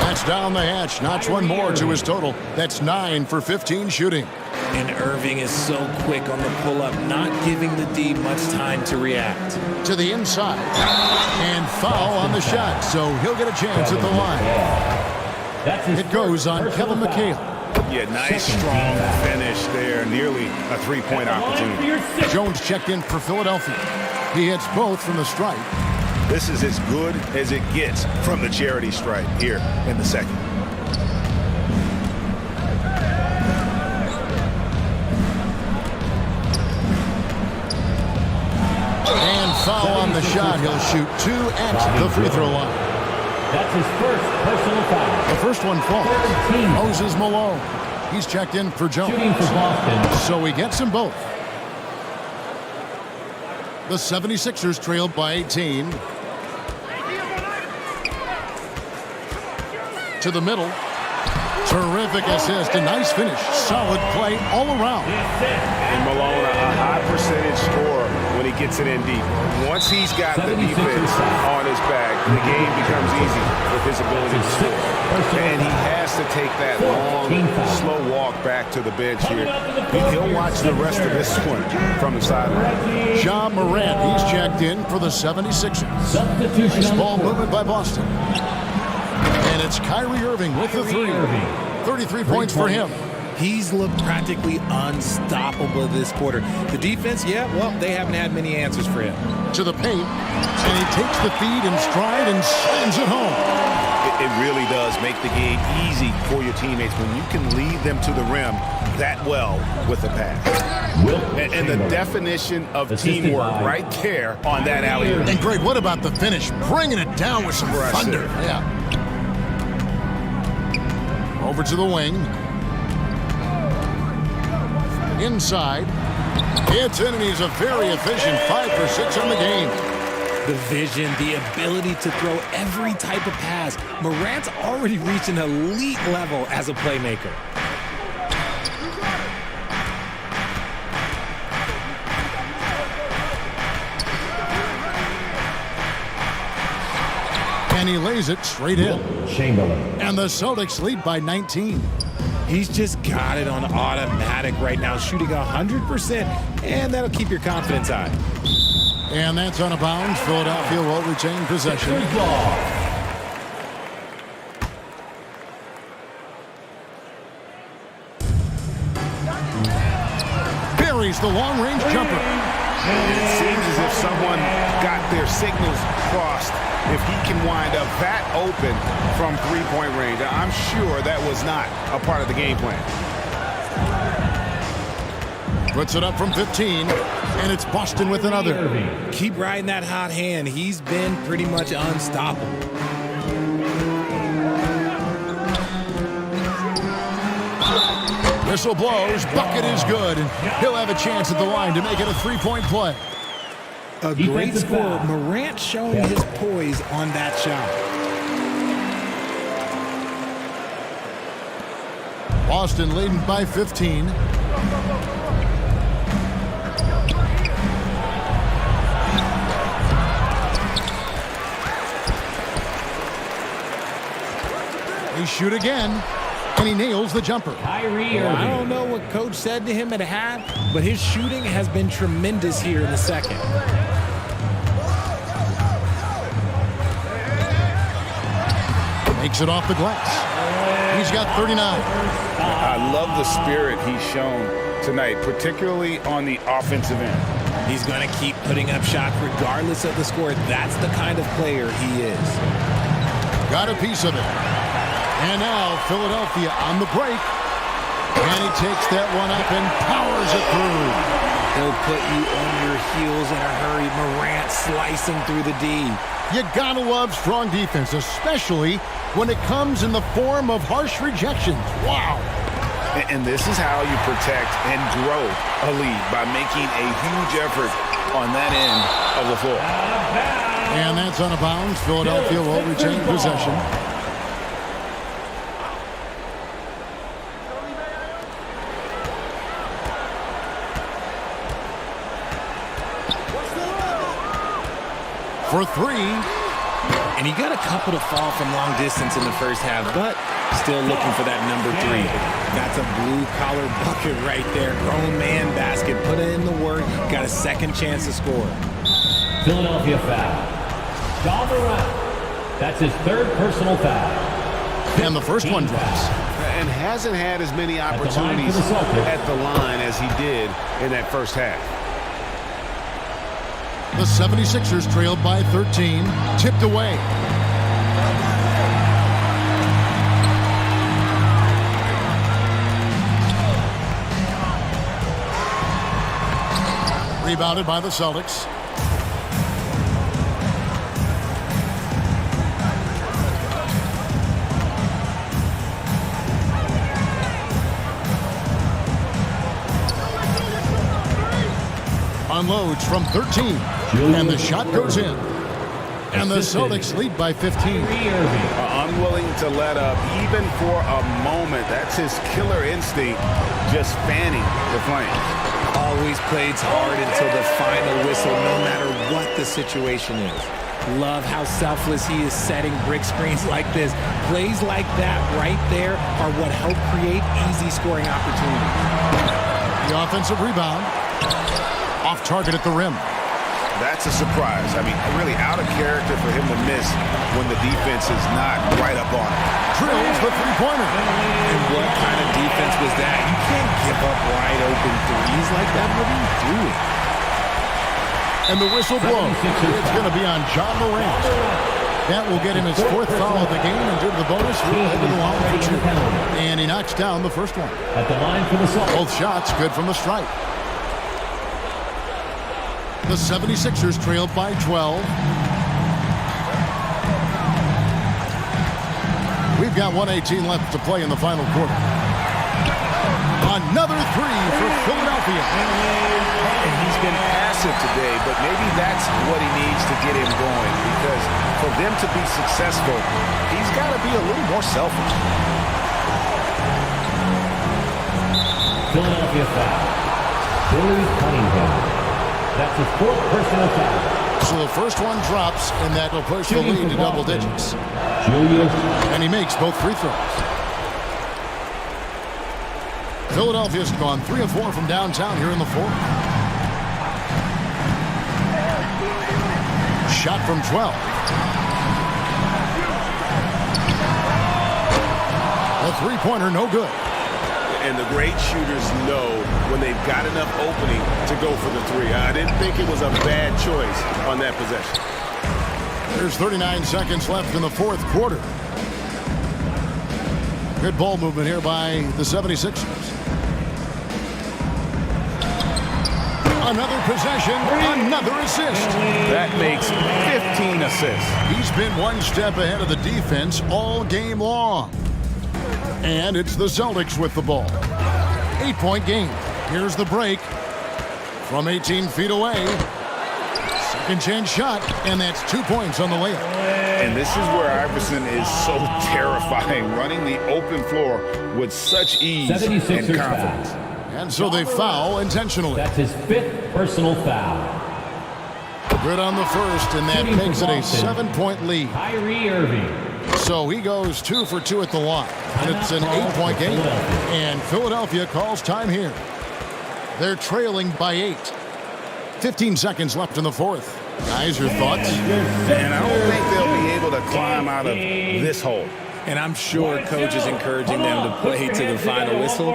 That's down the hatch. Notch one more to his total. That's 9 for 15 shooting. And Irving is so quick on the pull-up, not giving the D much time to react. To the inside. And foul on the shot, so he'll get a chance at the line. It goes on Kevin McHale. Yeah, nice, strong finish there. Nearly a three-point opportunity. Jones checked in for Philadelphia. He hits both from the stripe. This is as good as it gets from the charity stripe here in the second. And foul on the shot. He'll shoot 2 at the free throw line. That's his first personal foul. The first one falls. Moses Malone. He's checked in for Jones. Shooting for Boston. So he gets them both. The 76ers trailed by 18. To the middle. Terrific assist. A nice finish. Solid play all around. And Malone, a high percentage scorer when he gets it in deep. Once he's got the defense on his back, the game becomes easy with his ability to score. And he has to take that long, slow walk back to the bench here. He'll watch the rest of this one from the sideline. Ja Morant, he's checked in for the 76ers. Nice ball movement by Boston. And it's Kyrie Irving with the three. 33 points for him. He's looked practically unstoppable this quarter. The defense, yeah, well, they haven't had many answers for him. To the paint, and he takes the feed in stride and slams it home. It really does make the game easy for your teammates when you can lead them to the rim that well with the pass. And the definition of teamwork right there on that alley-oop. And Greg, what about the finish? Bringing it down with some thunder. Yeah. Over to the wing. Inside. It's in, and he's a very efficient 5 for 6 on the game. The vision, the ability to throw every type of pass. Morant's already reached an elite level as a playmaker. And he lays it straight in. Chamberlain. And the Celtics lead by 19. He's just got it on automatic right now, shooting 100%, and that'll keep your confidence high. And that's on a bounce. Philadelphia will retain possession. Buries the long-range jumper. It seems as if someone got their signals crossed. If he can wind up that open from three-point range, I'm sure that was not a part of the game plan. Puts it up from 15, and it's Boston with another. Keep riding that hot hand. He's been pretty much unstoppable. Whistle blows, bucket is good, and he'll have a chance at the line to make it a three-point play. A great score. Morant showing his poise on that shot. Boston leading by 15. They shoot again, and he nails the jumper. Well, I don't know what coach said to him at half, but his shooting has been tremendous here in the second. Makes it off the glass. He's got 39. I love the spirit he's shown tonight, particularly on the offensive end. He's going to keep putting up shots regardless of the score. That's the kind of player he is. Got a piece of it. And now Philadelphia on the break. And he takes that one up and powers it through. He'll put you on your heels in a hurry. Morant slicing through the D. You gotta love strong defense, especially when it comes in the form of harsh rejections. Wow. And this is how you protect and grow a lead, by making a huge effort on that end of the floor. And that's on a bounce. Philadelphia will retain possession. For three. And he got a couple to fall from long distance in the first half, but still looking for that number 3. That's a blue-collar bucket right there. Grown man basket. Put in the work. Got a second chance to score. Philadelphia foul. Ja Morant. That's his 3rd personal foul. And the first one drops. And hasn't had as many opportunities at the line as he did in that first half. The 76ers trailed by 13. Tipped away. Rebounded by the Celtics. Unloads from 13, and the shot goes in. And the Celtics lead by 15. Unwilling to let up, even for a moment. That's his killer instinct, just fanning the flames. Always plays hard until the final whistle, no matter what the situation is. Love how selfless he is setting brick screens like this. Plays like that right there are what help create easy scoring opportunities. The offensive rebound. Off target at the rim. That's a surprise. I mean, really out of character for him to miss when the defense is not right up on him. Drills the three-pointer. And what kind of defense was that? You can't give up wide open threes like that. What are you doing? And the whistle blows. It's going to be on Ja Morant. That will get him his 4th foul of the game, and due to the bonus, he'll head to the line for 2. And he knocks down the first one. At the line for the Celtics. Both shots good from the stripe. The 76ers trailed by 12. We've got 1:18 left to play in the final quarter. Another three for Philadelphia. And he's been passive today, but maybe that's what he needs to get him going, because for them to be successful, he's got to be a little more selfish. Philadelphia foul. Billy Cunningham. That's his 4th personal foul. So the first one drops, and that will push the lead to double digits. And he makes both free throws. Philadelphia's gone 3 of 4 from downtown here in the 4th. Shot from 12. A three-pointer, no good. And the great shooters know when they've got enough opening to go for the three. I didn't think it was a bad choice on that possession. There's 39 seconds left in the 4th quarter. Good ball movement here by the 76ers. Another possession, another assist. That makes 15 assists. He's been one step ahead of the defense all game long. And it's the Celtics with the ball. 8-point game. Here's the break. From 18 feet away. Second chance shot, and that's 2 points on the layup. And this is where Iverson is so terrifying, running the open floor with such ease and confidence. And so they foul intentionally. That's his 5th personal foul. Good on the first, and that makes it a 7-point lead. Kyrie Irving. So he goes 2 for 2 at the line. And it's an 8-point game. And Philadelphia calls time here. They're trailing by 8. 15 seconds left in the 4th. Guys, your thoughts? And I don't think they'll be able to climb out of this hole. And I'm sure coach is encouraging them to play to the final whistle.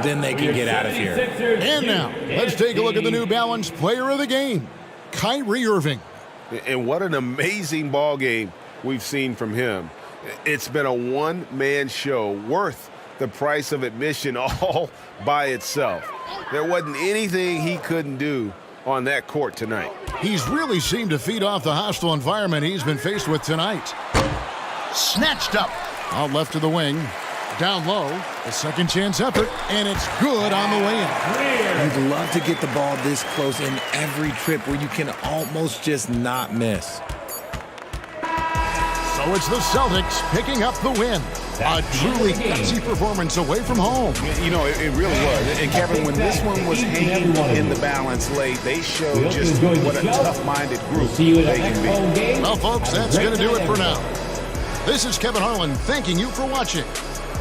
Then they can get out of here. And now, let's take a look at the New Balance player of the game, Kyrie Irving. And what an amazing ball game we've seen from him. It's been a one-man show worth the price of admission all by itself. There wasn't anything he couldn't do on that court tonight. He's really seemed to feed off the hostile environment he's been faced with tonight. Snatched up. Out left to the wing. Down low. A second chance effort. And it's good on the way in. You'd love to get the ball this close in every trip where you can almost just not miss. So it's the Celtics picking up the win. A truly gutsy performance away from home. You know, it really was. And Kevin, when this one was hanging in the balance late, they showed just what a tough-minded group they can be. Well, folks, that's going to do it for now. This is Kevin Harlan thanking you for watching.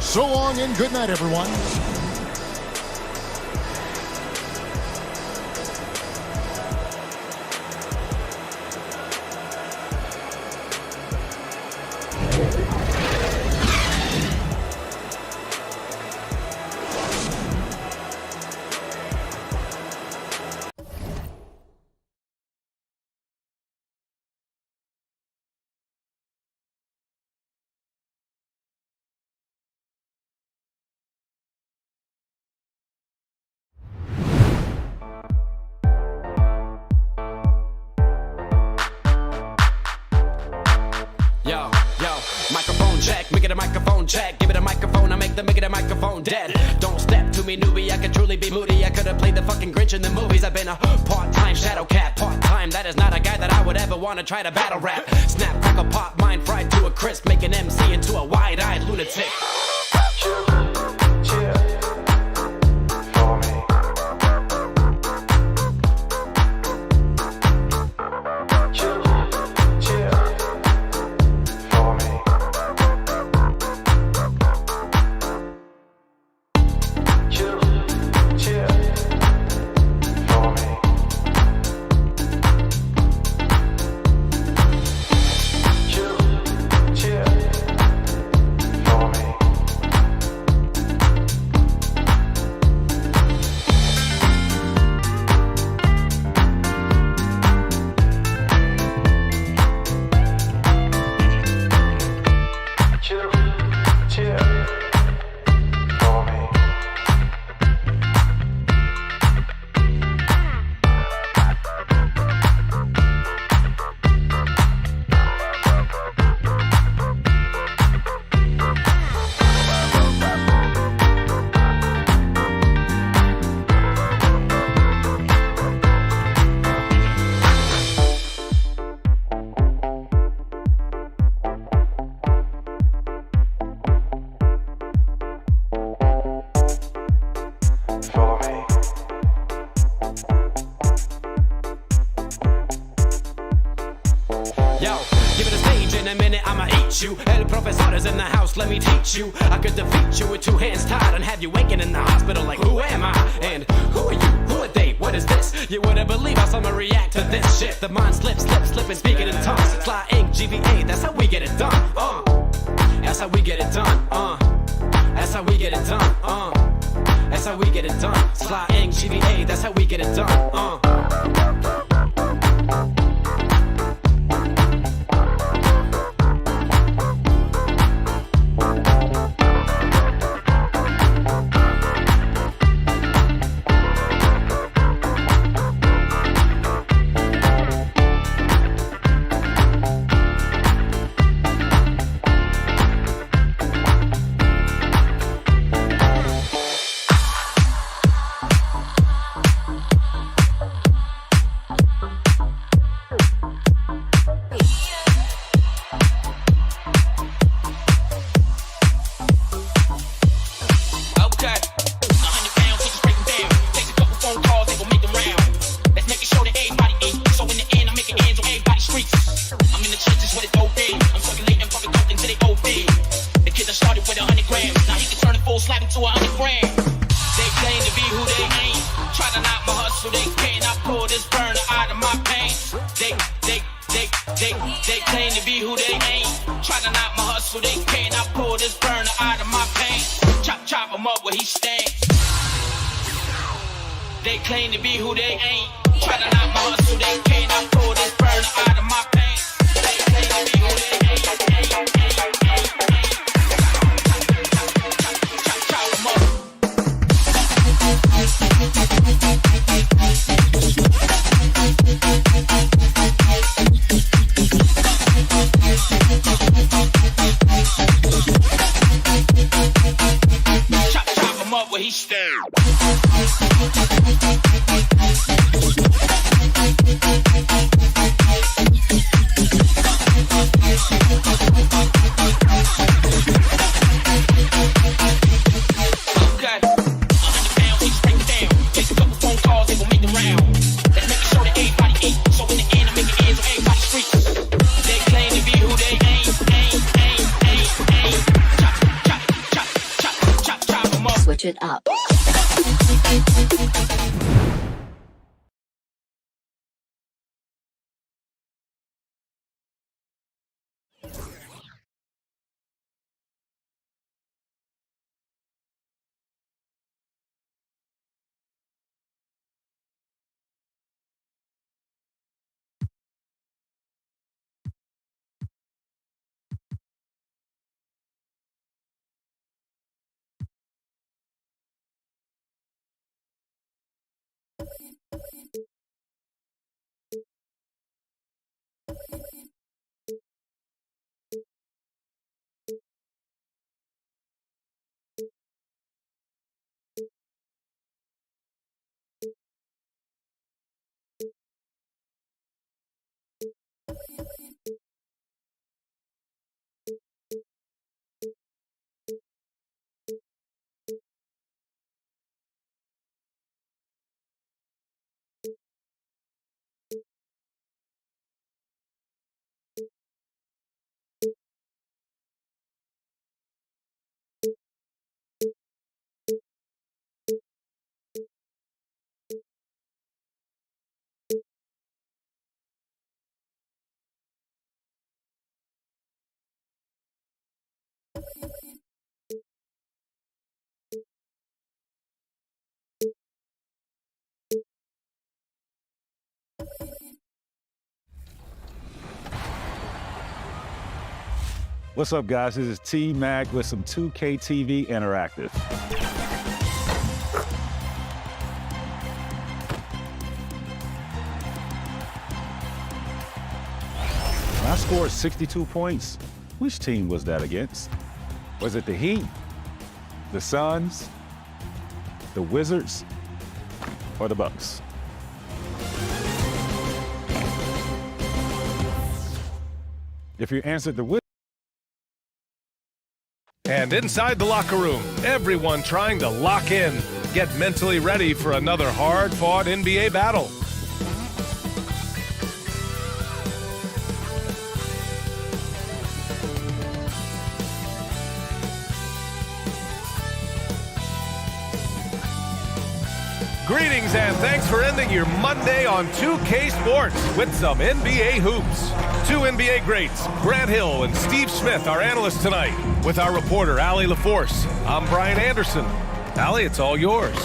So long and good night, everyone. Microphone check, make it a microphone check. Give it a microphone, I make it a microphone dead. Don't step to me, newbie, I could truly be moody. I could have played the fucking Grinch in the movies. I've been a part-time shadow cat, part-time. That is not a guy that I would ever want to try to battle rap. Snap, crackle, pop, mind fried to a crisp. Make an MC into a wide-eyed lunatic. meet you. El profesor is in the house, let me teach you. I could defeat you with 2 hands tied and have you waking in the hospital like, who am I? And who are you? Who are they? What is this? You wouldn't believe how someone react to this shit. The mind slips, and speaking in tongues. Fly ink, GVA, that's how we get it done. That's how we get it done. That's how we get it done. That's how we get it done. Fly ink, GVA, that's how we get it done. Switch it up. What's up, guys? This is T-Mac with some 2K Interactive. When I scored 62 points, which team was that against? Was it the Heat, the Suns, the Wizards, or the Bucks? If you answered the Wizards, and inside the locker room, everyone trying to lock in, get mentally ready for another hard-fought NBA battle. Greetings and thanks for ending your Monday on 2K Sports with some NBA hoops. Two NBA greats, Grant Hill and Steve Smith, our analysts tonight, with our reporter, Allie LaForce. I'm Brian Anderson. Allie, it's all yours.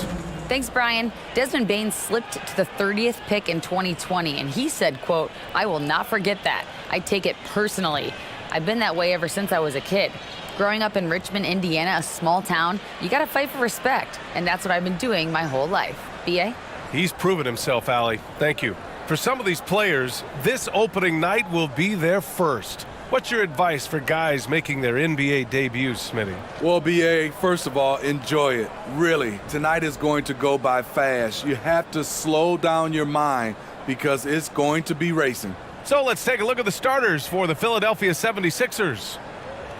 Thanks, Brian. Desmond Bain slipped to the 30th pick in 2020, and he said, quote, "I will not forget that. I take it personally. I've been that way ever since I was a kid. Growing up in Richmond, Indiana, a small town, you got to fight for respect, and that's what I've been doing my whole life." B.A.? He's proven himself, Allie. Thank you. For some of these players, this opening night will be their first. What's your advice for guys making their NBA debuts, Smitty? Well, B.A., first of all, enjoy it. Really, tonight is going to go by fast. You have to slow down your mind because it's going to be racing. So let's take a look at the starters for the Philadelphia 76ers.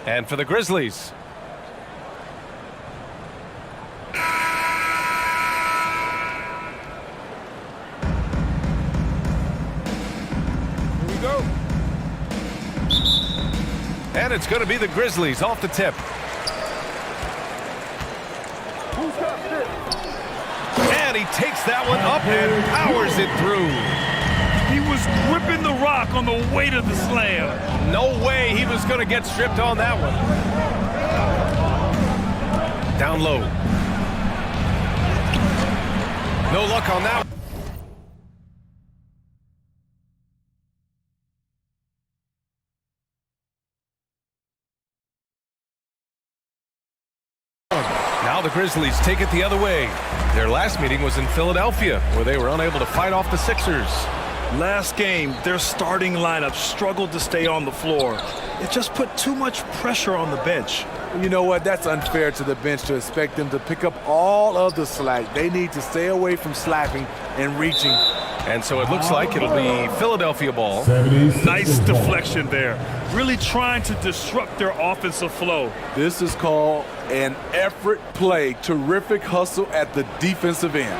And for the Grizzlies. Here we go. And it's going to be the Grizzlies off the tip. And he takes that one up and powers it through. He was gripping the rock on the weight of the slam. No way he was going to get stripped on that one. Down low. No luck on that one. Now the Grizzlies take it the other way. Their last meeting was in Philadelphia, where they were unable to fight off the Sixers. Last game, their starting lineup struggled to stay on the floor. It just put too much pressure on the bench. You know what? That's unfair to the bench to expect them to pick up all of the slack. They need to stay away from slapping and reaching. And so it looks like it'll be Philadelphia ball. Nice deflection there. Really trying to disrupt their offensive flow. This is called an effort play. Terrific hustle at the defensive end.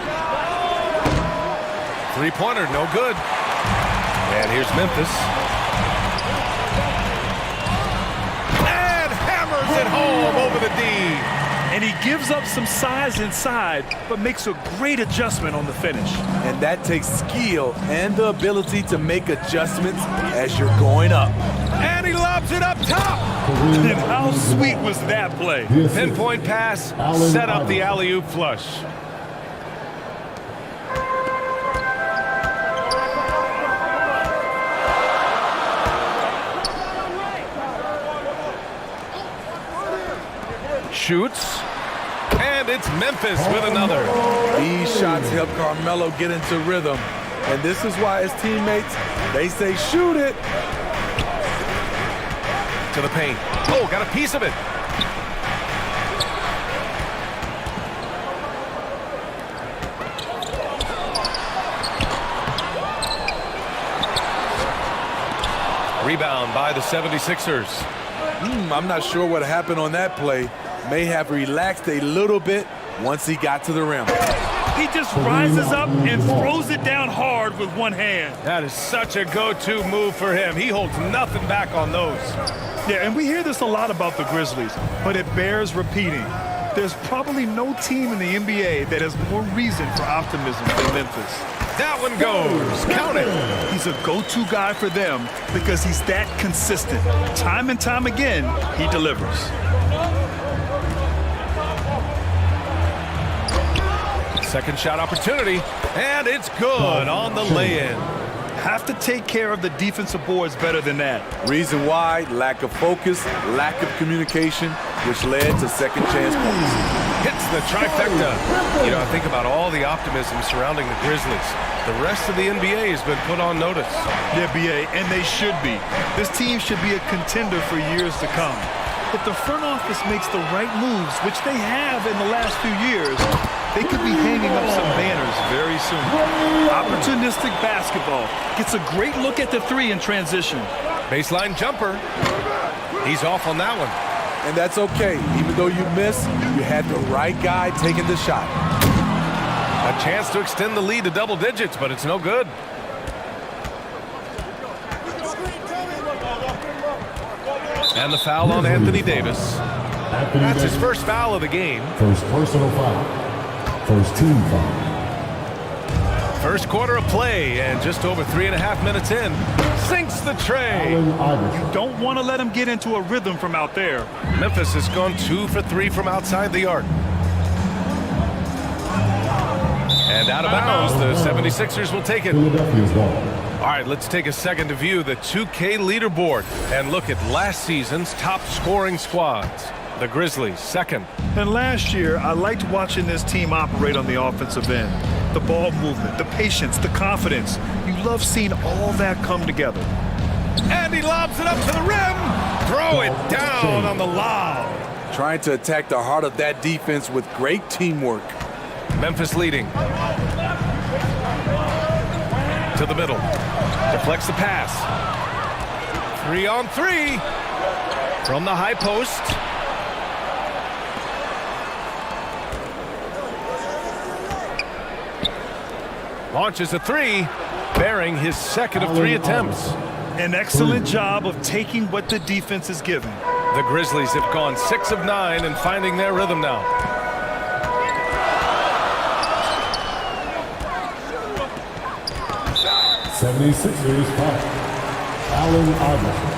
Three-pointer, no good. And here's Memphis. And hammers it home over the D. And he gives up some size inside, but makes a great adjustment on the finish. And that takes skill and the ability to make adjustments as you're going up. And he lobs it up top. And how sweet was that play? Pinpoint pass, set up the alley-oop flush. Shoots, and it's Memphis with another. These shots help Carmelo get into rhythm, and this is why his teammates, they say shoot it. To the paint. Oh, got a piece of it. Rebound by the 76ers. I'm not sure what happened on that play. May have relaxed a little bit once he got to the rim. He just rises up and throws it down hard with one hand. That is such a go-to move for him. He holds nothing back on those. Yeah, and we hear this a lot about the Grizzlies, but it bears repeating. There's probably no team in the NBA that has more reason for optimism than Memphis. That one goes. Count it. He's a go-to guy for them because he's that consistent. Time and time again, he delivers. Second shot opportunity, and it's good on the lay-in. Have to take care of the defensive boards better than that. Reason why, lack of focus, lack of communication, which led to second chance points. Hits the trifecta. You know, I think about all the optimism surrounding the Grizzlies. The rest of the NBA has been put on notice. Yeah, BA, and they should be. This team should be a contender for years to come. If the front office makes the right moves, which they have in the last few years, they could be hanging up some banners very soon. Opportunistic basketball gets a great look at the three in transition. Baseline jumper. He's off on that one. And that's okay. Even though you miss, you had the right guy taking the shot. A chance to extend the lead to double digits, but it's no good. And the foul on Anthony Davis. That's his first foul of the game. First personal foul. First team foul. First quarter of play, and just over 3.5 minutes in, sinks the tray. Don't want to let him get into a rhythm from out there. Memphis has gone 2 for 3 from outside the arc. And out of bounds, the 76ers will take it. All right, let's take a second to view the 2K leaderboard and look at last season's top scoring squads. The Grizzlies, second. And last year, I liked watching this team operate on the offensive end. The ball movement, the patience, the confidence. You love seeing all that come together. And he lobs it up to the rim. Throw it down on the lob. Trying to attack the heart of that defense with great teamwork. Memphis leading. To the middle. Deflects the pass. 3-on-3. From the high post. Launches a 3, bearing his second of 3 attempts. An excellent job of taking what the defense is giving. The Grizzlies have gone 6 of 9 and finding their rhythm now. '76ers foul. Allen Iverson.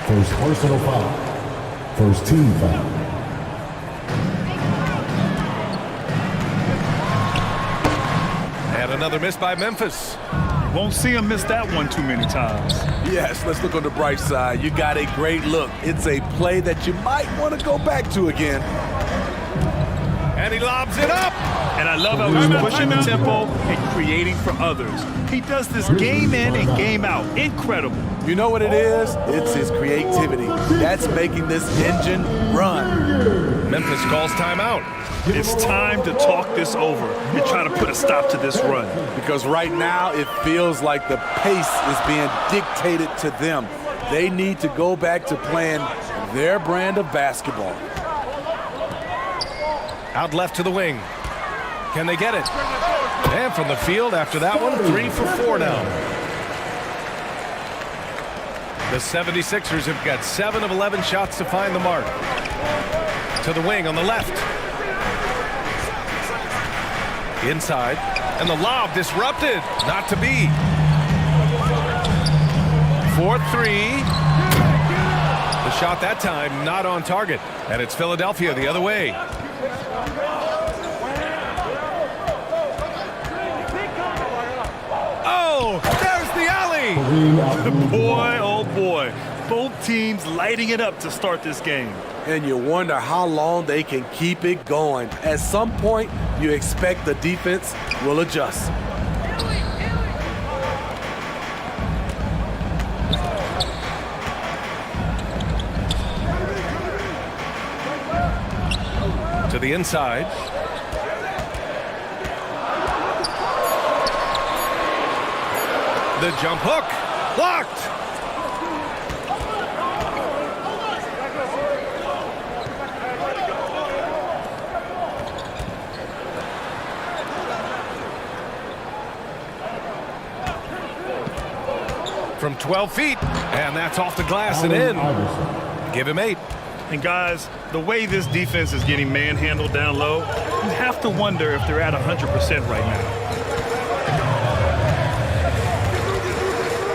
First personal foul. First team foul. And another miss by Memphis. Won't see him miss that one too many times. Yes, let's look on the bright side. You got a great look. It's a play that you might want to go back to again. And he lobs it up. And I love how he's pushing the tempo and creating for others. He does this game in and game out. Incredible. You know what it is? It's his creativity. That's making this engine run. Memphis calls timeout. It's time to talk this over and try to put a stop to this run. Because right now it feels like the pace is being dictated to them. They need to go back to playing their brand of basketball. Out left to the wing. Can they get it? And from the field after that one, 3 for 4 now. The 76ers have got 7 of 11 shots to find the mark. To the wing on the left. Inside. And the lob disrupted. Not to be. 4-3. The shot that time not on target. And it's Philadelphia the other way. Oh, there's the alley. Boy, oh boy. Both teams lighting it up to start this game. And you wonder how long they can keep it going. At some point, you expect the defense will adjust. To the inside. The jump hook, blocked. From 12 feet, and that's off the glass and in. Give him 8. And guys, the way this defense is getting manhandled down low, you have to wonder if they're at 100% right now.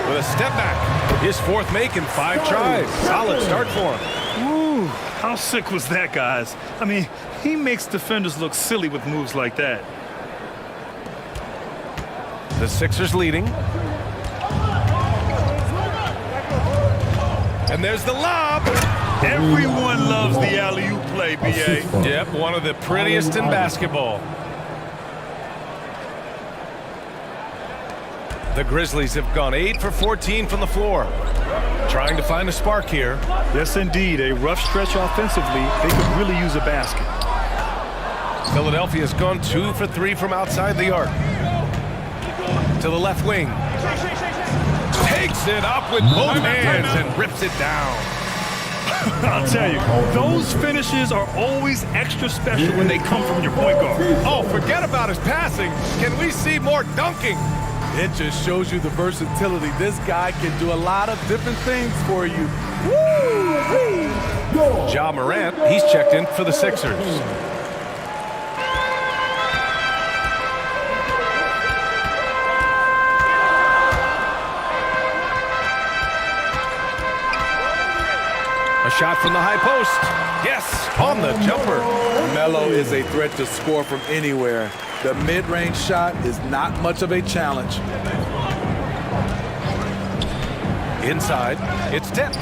With a step back, his 4th make in 5 tries. Solid start for him. Ooh, how sick was that, guys? I mean, he makes defenders look silly with moves like that. The Sixers leading. And there's the lob. Everyone loves the alley-oop play, B.A. Yep, one of the prettiest in basketball. The Grizzlies have gone 8 for 14 from the floor. Trying to find a spark here. Yes, indeed. A rough stretch offensively. They could really use a basket. Philadelphia's gone 2 for 3 from outside the arc. To the left wing. Takes it up with both hands and rips it down. I'll tell you, those finishes are always extra special when they come from your point guard. Oh, forget about his passing. Can we see more dunking? It just shows you the versatility. This guy can do a lot of different things for you. Woo! Ja Morant, he's checked in for the Sixers. shot from the high post. Yes, on the jumper. Melo is a threat to score from anywhere. The mid-range shot is not much of a challenge. Inside, it's tipped.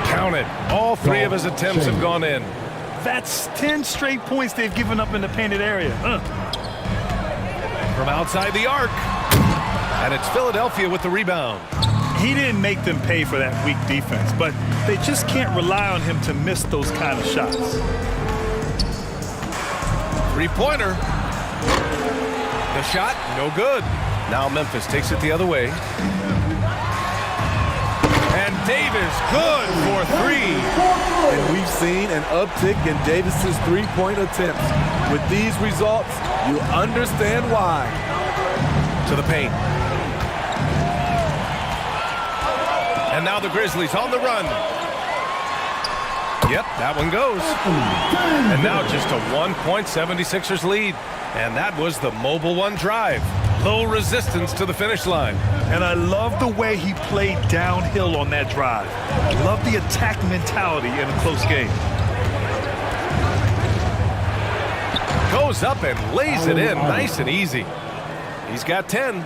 Count it. All three of his attempts have gone in. That's 10 straight points they've given up in the painted area. From outside the arc. And it's Philadelphia with the rebound. He didn't make them pay for that weak defense, but they just can't rely on him to miss those kind of shots. Three-pointer. The shot, no good. Now Memphis takes it the other way. And Davis, good for three. And we've seen an uptick in Davis's three-point attempts. With these results, you understand why. To the paint. And now the Grizzlies on the run. Yep, that one goes. And now just a 1-point 76ers lead. And that was the Mobile One drive. Low resistance to the finish line. And I love the way he played downhill on that drive. I love the attack mentality in a close game. Goes up and lays it in nice and easy. He's got 10.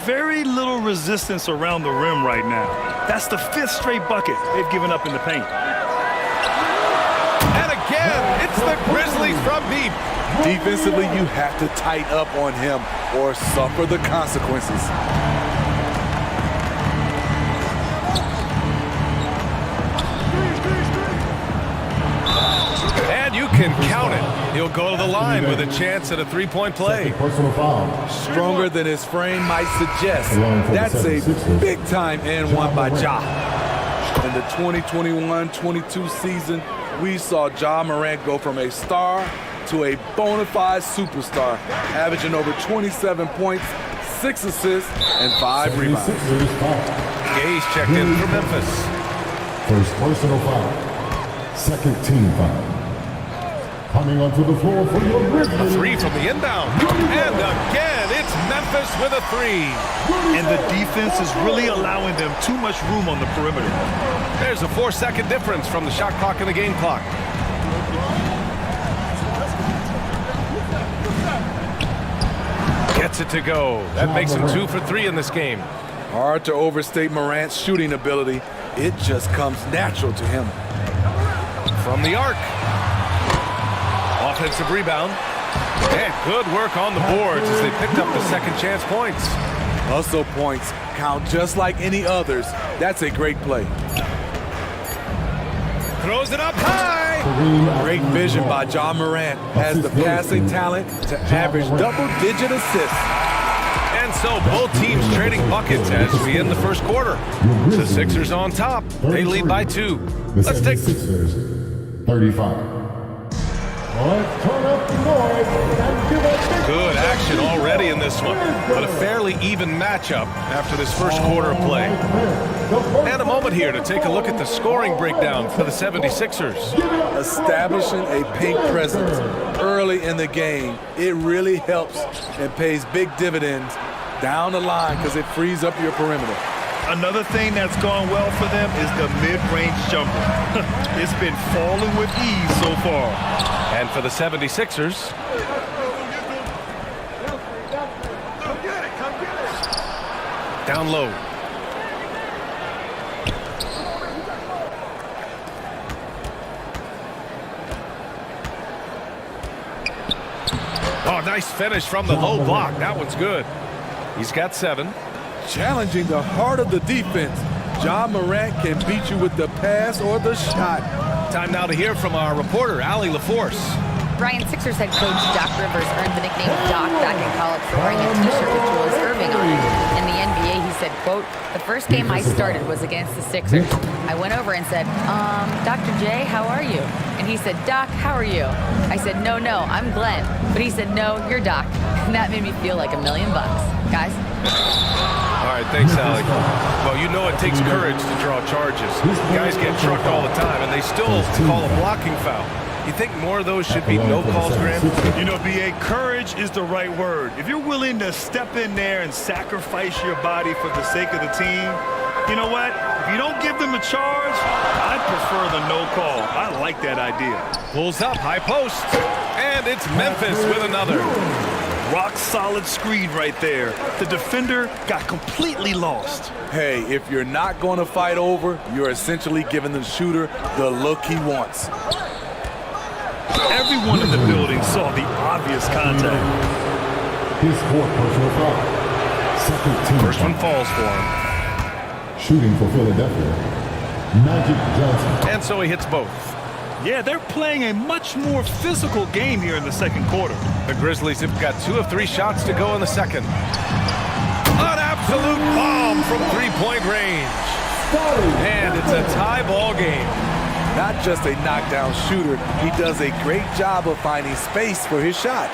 Very little resistance around the rim right now. That's the 5th straight bucket they've given up in the paint. And again, it's the Grizzlies from deep. Defensively, you have to tighten up on him or suffer the consequences. And you can count it. He'll go to the line with a chance at a three-point play. Stronger than his frame might suggest. That's a big-time and one by Ja. In the 2021-22 season, we saw Ja Morant go from a star to a bona fide superstar, averaging over 27 points, 6 assists, and 5 rebounds. Gay's checked in for Memphis. First personal foul. Second team foul. Coming onto the floor for your Grizzlies. A three from the inbound. And again, it's Memphis with a three. And the defense is really allowing them too much room on the perimeter. There's a 4-second difference from the shot clock and the game clock. Gets it to go. That makes him 2 for 3 in this game. Hard to overstate Morant's shooting ability. It just comes natural to him. From the arc. Offensive rebound. And good work on the boards as they picked up the second chance points. Hustle points count just like any others. That's a great play. Throws it up high. Great vision by Ja Morant. Has the passing talent to average double-digit assists. And so both teams trading buckets as we end the first quarter. The Sixers on top. They lead by 2. Let's take 35. Let's turn up the noise and give it. Good action already in this one, but a fairly even matchup after this first quarter of play. And a moment here to take a look at the scoring breakdown for the 76ers. Establishing a paint presence early in the game, it really helps and pays big dividends down the line because it frees up your perimeter. Another thing that's gone well for them is the mid-range jumper. It's been falling with ease so far. And for the 76ers, down low. Oh, nice finish from the low block. That one's good. He's got 7. Challenging the heart of the defense. Ja Morant can beat you with the pass or the shot. Time now to hear from our reporter, Allie LaForce. Brian, Sixers head coach Doc Rivers earned the nickname Doc back in college for wearing a t-shirt with Julius Erving on it. In the NBA, he said, quote, "The first game I started was against the Sixers. I went over and said, Dr. J, how are you?" And he said, "Doc, how are you?" I said, no, I'm Glenn." But he said, "No, you're Doc." And that made me feel like $1 million. Guys? All right, thanks, Allie. Well, you know it takes courage to draw charges. Guys get trucked all the time, and they still call a blocking foul. You think more of those should be no calls, Graham? You know, B.A., courage is the right word. If you're willing to step in there and sacrifice your body for the sake of the team, you know what? If you don't give them a charge, I prefer the no call. I like that idea. Pulls up, high post, and it's Memphis with another. Rock solid screen right there. The defender got completely lost. Hey, if you're not going to fight over, you're essentially giving the shooter the look he wants. Everyone in the building saw the obvious contact. His fourth personal foul. Second team. First one falls for him. Shooting for Philadelphia, Magic Johnson. And so he hits both. Yeah, they're playing a much more physical game here in the second quarter. The Grizzlies have got 2 of 3 shots to go in the second. An absolute bomb from three-point range. And it's a tie ball game. Not just a knockdown shooter, he does a great job of finding space for his shot.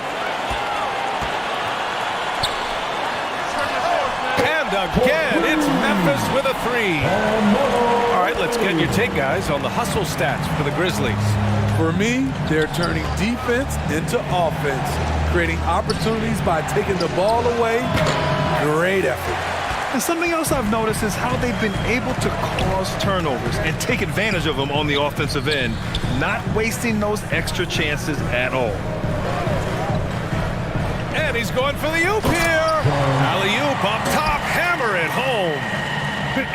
And again, it's Memphis with a 3. All right, let's get your take, guys, on the hustle stats for the Grizzlies. For me, they're turning defense into offense, creating opportunities by taking the ball away. Great effort. And something else I've noticed is how they've been able to cause turnovers and take advantage of them on the offensive end, not wasting those extra chances at all. And he's going for the oop here. Alley-oop up top, hammer it home.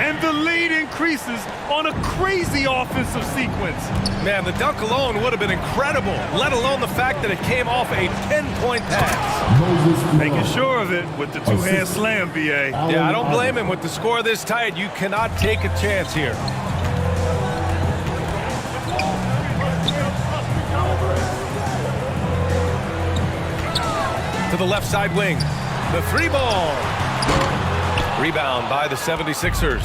And the lead increases on a crazy offensive sequence. Man, the dunk alone would have been incredible, let alone the fact that it came off a 10-point pass. Making sure of it with the two-hand slam, B.A. Yeah, I don't blame him. With the score this tight, you cannot take a chance here. To the left side wing. The 3-ball. Rebound by the 76ers.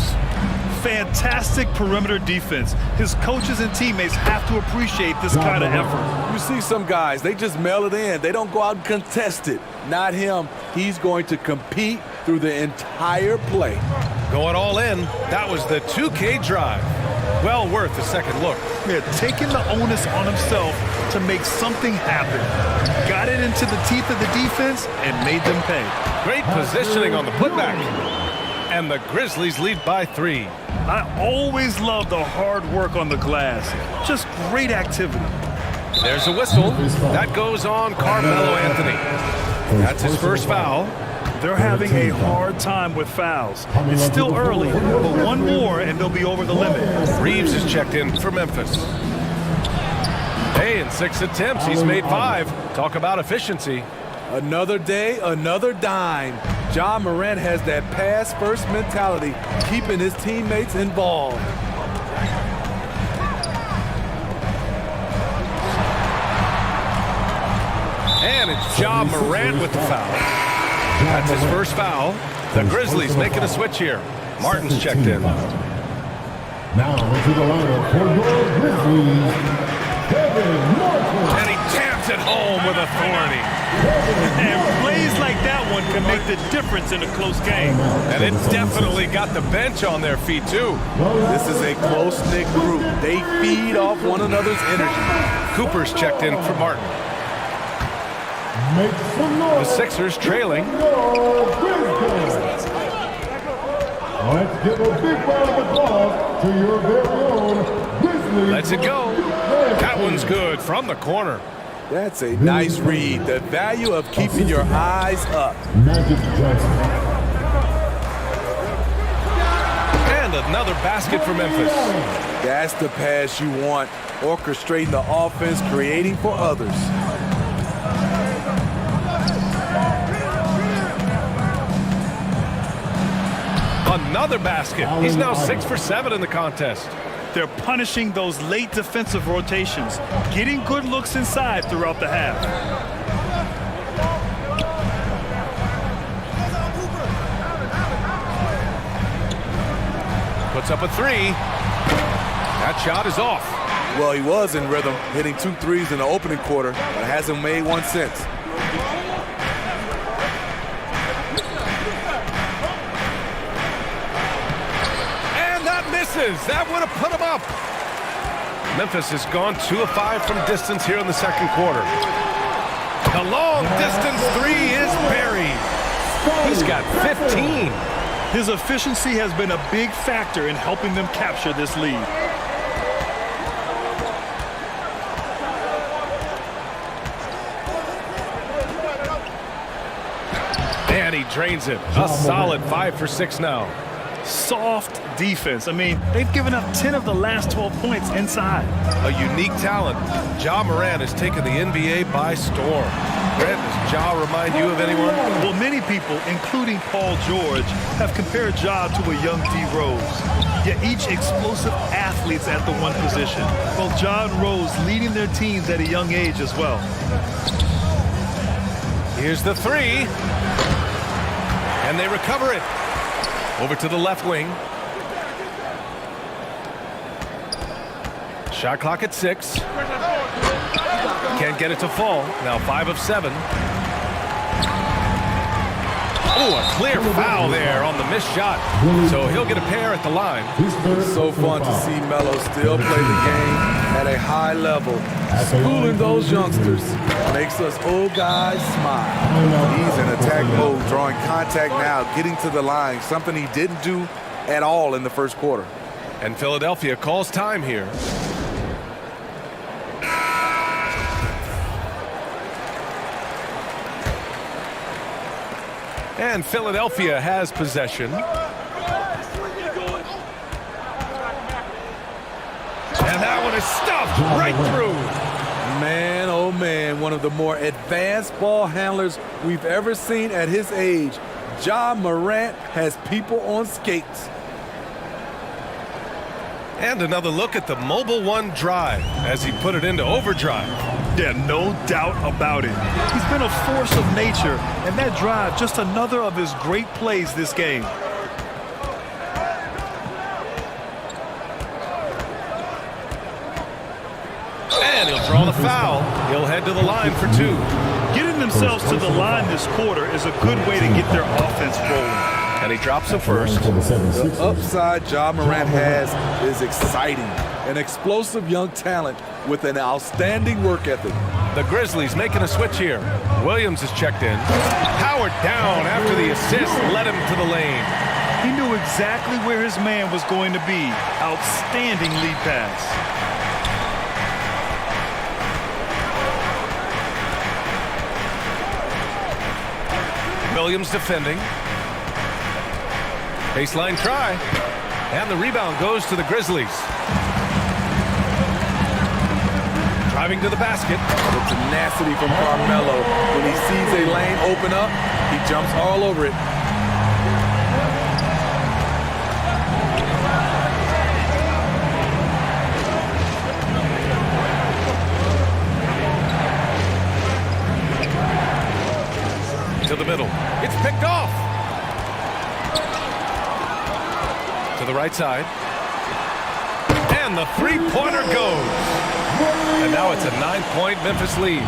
Fantastic perimeter defense. His coaches and teammates have to appreciate this kind of effort. You see some guys, they just mail it in. They don't go out and contest it. Not him. He's going to compete through the entire play. Going all in. That was the 2K drive. Well worth a second look. Yeah, taking the onus on himself to make something happen. Got it into the teeth of the defense and made them pay. Great positioning on the putback. And the Grizzlies lead by 3. I always love the hard work on the glass. Just great activity. There's a whistle. That goes on Carmelo Anthony. That's his first foul. They're having a hard time with fouls. It's still early, but one more and they'll be over the limit. Reeves is checked in for Memphis. Hey, in 6 attempts, he's made 5. Talk about efficiency. Another day, another dime. Ja Morant has that pass-first mentality, keeping his teammates involved. And it's Ja Morant with the foul. That's his first foul. The Grizzlies making a switch here. Martin's checked in. Now into the lineup for your Grizzlies, Kevin Martin. And he jams it home with authority. And plays like that one can make the difference in a close game. And it definitely got the bench on their feet, too. This is a close-knit group. They feed off one another's energy. Cooper's checked in for Martin. The Sixers trailing. Let's give a big round of applause to your very own Grizzlies. Lets it go. That one's good from the corner. That's a nice read. The value of keeping your eyes up. Magic Johnson. And another basket for Memphis. That's the pass you want. Orchestrating the offense, creating for others. Another basket. He's now 6 for 7 in the contest. They're punishing those late defensive rotations, getting good looks inside throughout the half. Puts up a 3. That shot is off. Well, he was in rhythm, hitting 2 threes in the opening quarter, but hasn't made one since. That would have put him up. Memphis has gone 2 of 5 from distance here in the second quarter. The long distance three is buried. He's got 15. His efficiency has been a big factor in helping them capture this lead. And he drains it. A solid 5 for 6 now. Soft defense. I mean, they've given up 10 of the last 12 points inside. A unique talent. Ja Morant has taken the NBA by storm. Brent, does Ja remind you of anyone? Well, many people, including Paul George, have compared Ja to a young D. Rose. Yet each explosive athletes at the one position. Both Ja and Rose leading their teams at a young age as well. Here's the three. And they recover it. Over to the left wing. Shot clock at 6. Can't get it to fall. Now 5 of 7. Oh, a clear foul there on the missed shot. So he'll get a pair at the line. It's so fun to see Melo still play the game at a high level. Schooling those youngsters makes us old guys smile. He's in attack mode, drawing contact now, getting to the line, something he didn't do at all in the first quarter. And Philadelphia calls time here. And Philadelphia has possession. And that one is stuffed right through. Man, oh man, one of the more advanced ball handlers we've ever seen at his age. Ja Morant has people on skates. And another look at the Mobile One drive as he put it into overdrive. Yeah, no doubt about it. He's been a force of nature, and that drive just another of his great plays this game. And he'll draw the foul. He'll head to the line for 2. Getting themselves to the line this quarter is a good way to get their offense rolling. And he drops it first. The upside Ja Morant has is exciting. An explosive young talent with an outstanding work ethic. The Grizzlies making a switch here. Williams is checked in. Howard down after the assist led him to the lane. He knew exactly where his man was going to be. Outstanding lead pass. Williams defending. Baseline try. And the rebound goes to the Grizzlies. Driving to the basket. The tenacity from Carmelo. When he sees a lane open up, he jumps all over it. To the middle. It's picked off. To the right side. And the three-pointer goes. And now it's a 9-point Memphis lead.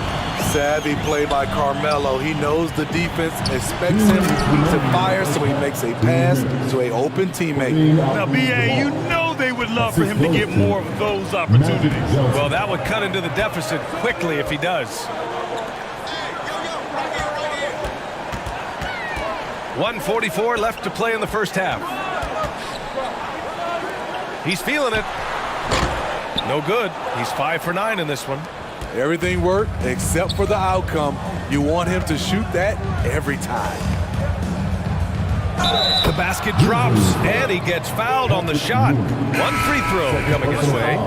Savvy play by Carmelo. He knows the defense expects him to fire, so he makes a pass to an open teammate. Now, B.A., you know they would love for him to get more of those opportunities. Well, that would cut into the deficit quickly if he does. 1:44 left to play in the first half. He's feeling it. No good. He's 5 for 9 in this one. Everything worked except for the outcome. You want him to shoot that every time. The basket drops, and he gets fouled on the shot. One free throw coming his way.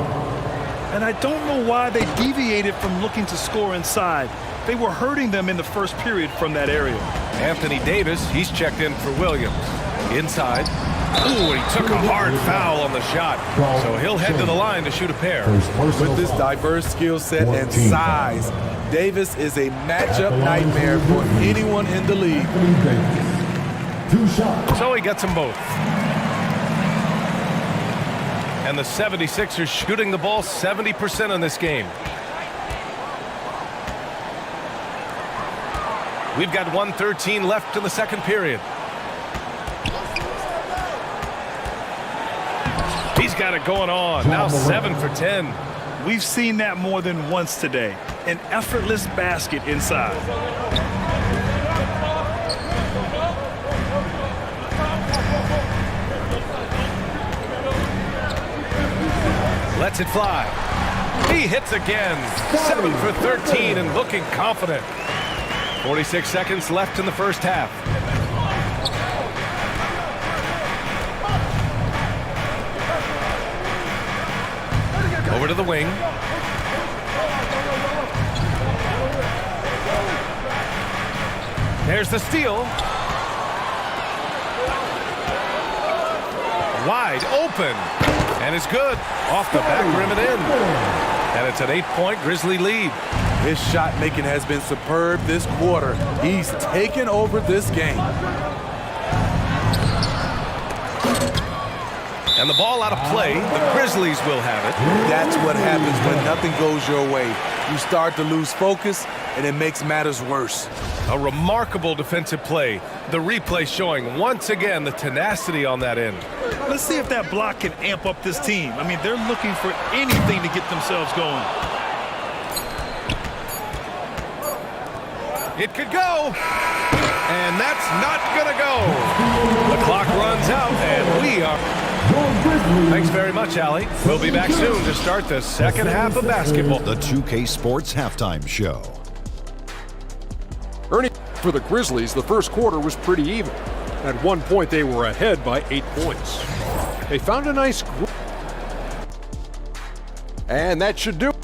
And I don't know why they deviated from looking to score inside. They were hurting them in the first period from that area. Anthony Davis, he's checked in for Williams. Inside. Ooh, he took a hard foul on the shot. So he'll head to the line to shoot a pair. With this diverse skill set and size, Davis is a matchup nightmare for anyone in the league. So he gets them both. And the 76ers shooting the ball 70% in this game. We've got 1:13 left in the second period. He's got it going on. Now 7 for 10. We've seen that more than once today. An effortless basket inside. Lets it fly. He hits again. 7 for 13 and looking confident. 46 seconds left in the first half. Over to the wing. There's the steal. Wide open. And it's good. Off the back rim and in. And it's an 8-point Grizzly lead. His shot making has been superb this quarter. He's taken over this game. And the ball out of play. The Grizzlies will have it. That's what happens when nothing goes your way. You start to lose focus, and it makes matters worse. A remarkable defensive play. The replay showing once again the tenacity on that end. Let's see if that block can amp up this team. I mean, they're looking for anything to get themselves going. It could go. And that's not going to go. The clock runs out, and we are... Thanks very much, Allie. We'll be back soon to start the second half of basketball. The 2K Sports Halftime Show. Ernie, for the Grizzlies, the first quarter was pretty even. At one point, they were ahead by 8 points. They found a nice group. And that should do it.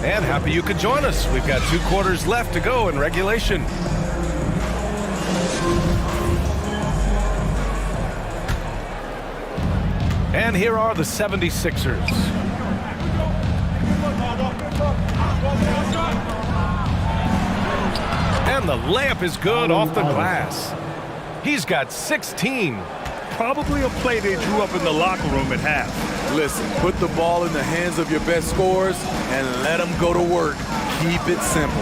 And happy you could join us. We've got 2 quarters left to go in regulation. And here are the 76ers. And the layup is good off the glass. He's got 16. Probably a play they drew up in the locker room at half. Listen, put the ball in the hands of your best scorers and let them go to work. Keep it simple.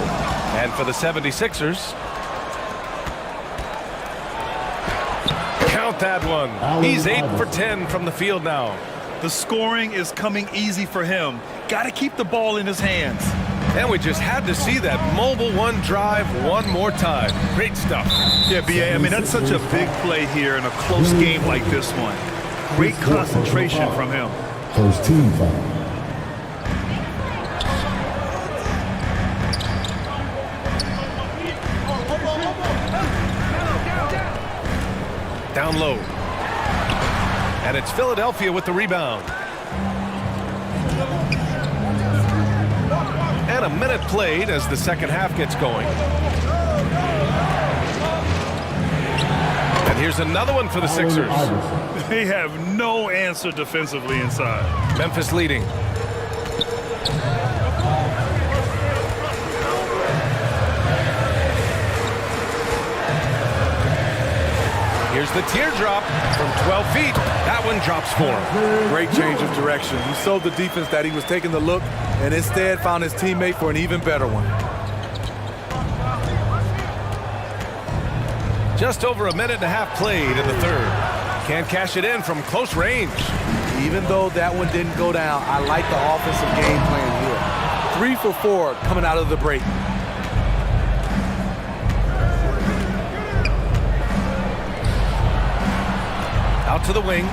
And for the 76ers, count that one. He's 8 for 10 from the field now. The scoring is coming easy for him. Got to keep the ball in his hands. And we just had to see that mobile one drive one more time. Great stuff. Yeah, B.A., I mean, that's such a big play here in a close game like this one. Great concentration from him. First team foul. Down low. And it's Philadelphia with the rebound. And a minute played as the second half gets going. And here's another one for the Sixers. They have no answer defensively inside. Memphis leading. Here's the teardrop from 12 feet. That one drops for him. Great change of direction. He showed the defense that he was taking the look and instead found his teammate for an even better one. Just over a minute and a half played in the third. Can't cash it in from close range. Even though that one didn't go down, I like the offensive game plan here. 3 for 4 coming out of the break. Out to the wing.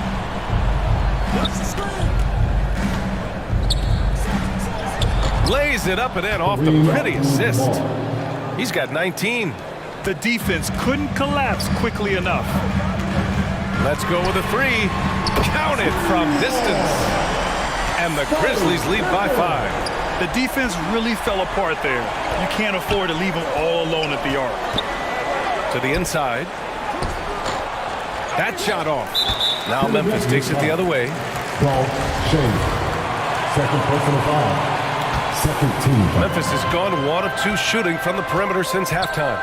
Lays it up and in off the pretty assist. He's got 19. The defense couldn't collapse quickly enough. Let's go with a 3. Count it from distance. And the Grizzlies lead by 5. The defense really fell apart there. You can't afford to leave them all alone at the arc. To the inside. That shot off. Now Memphis takes it the other way. Second personal foul. Second team foul. Memphis has gone 1 of 2 shooting from the perimeter since halftime.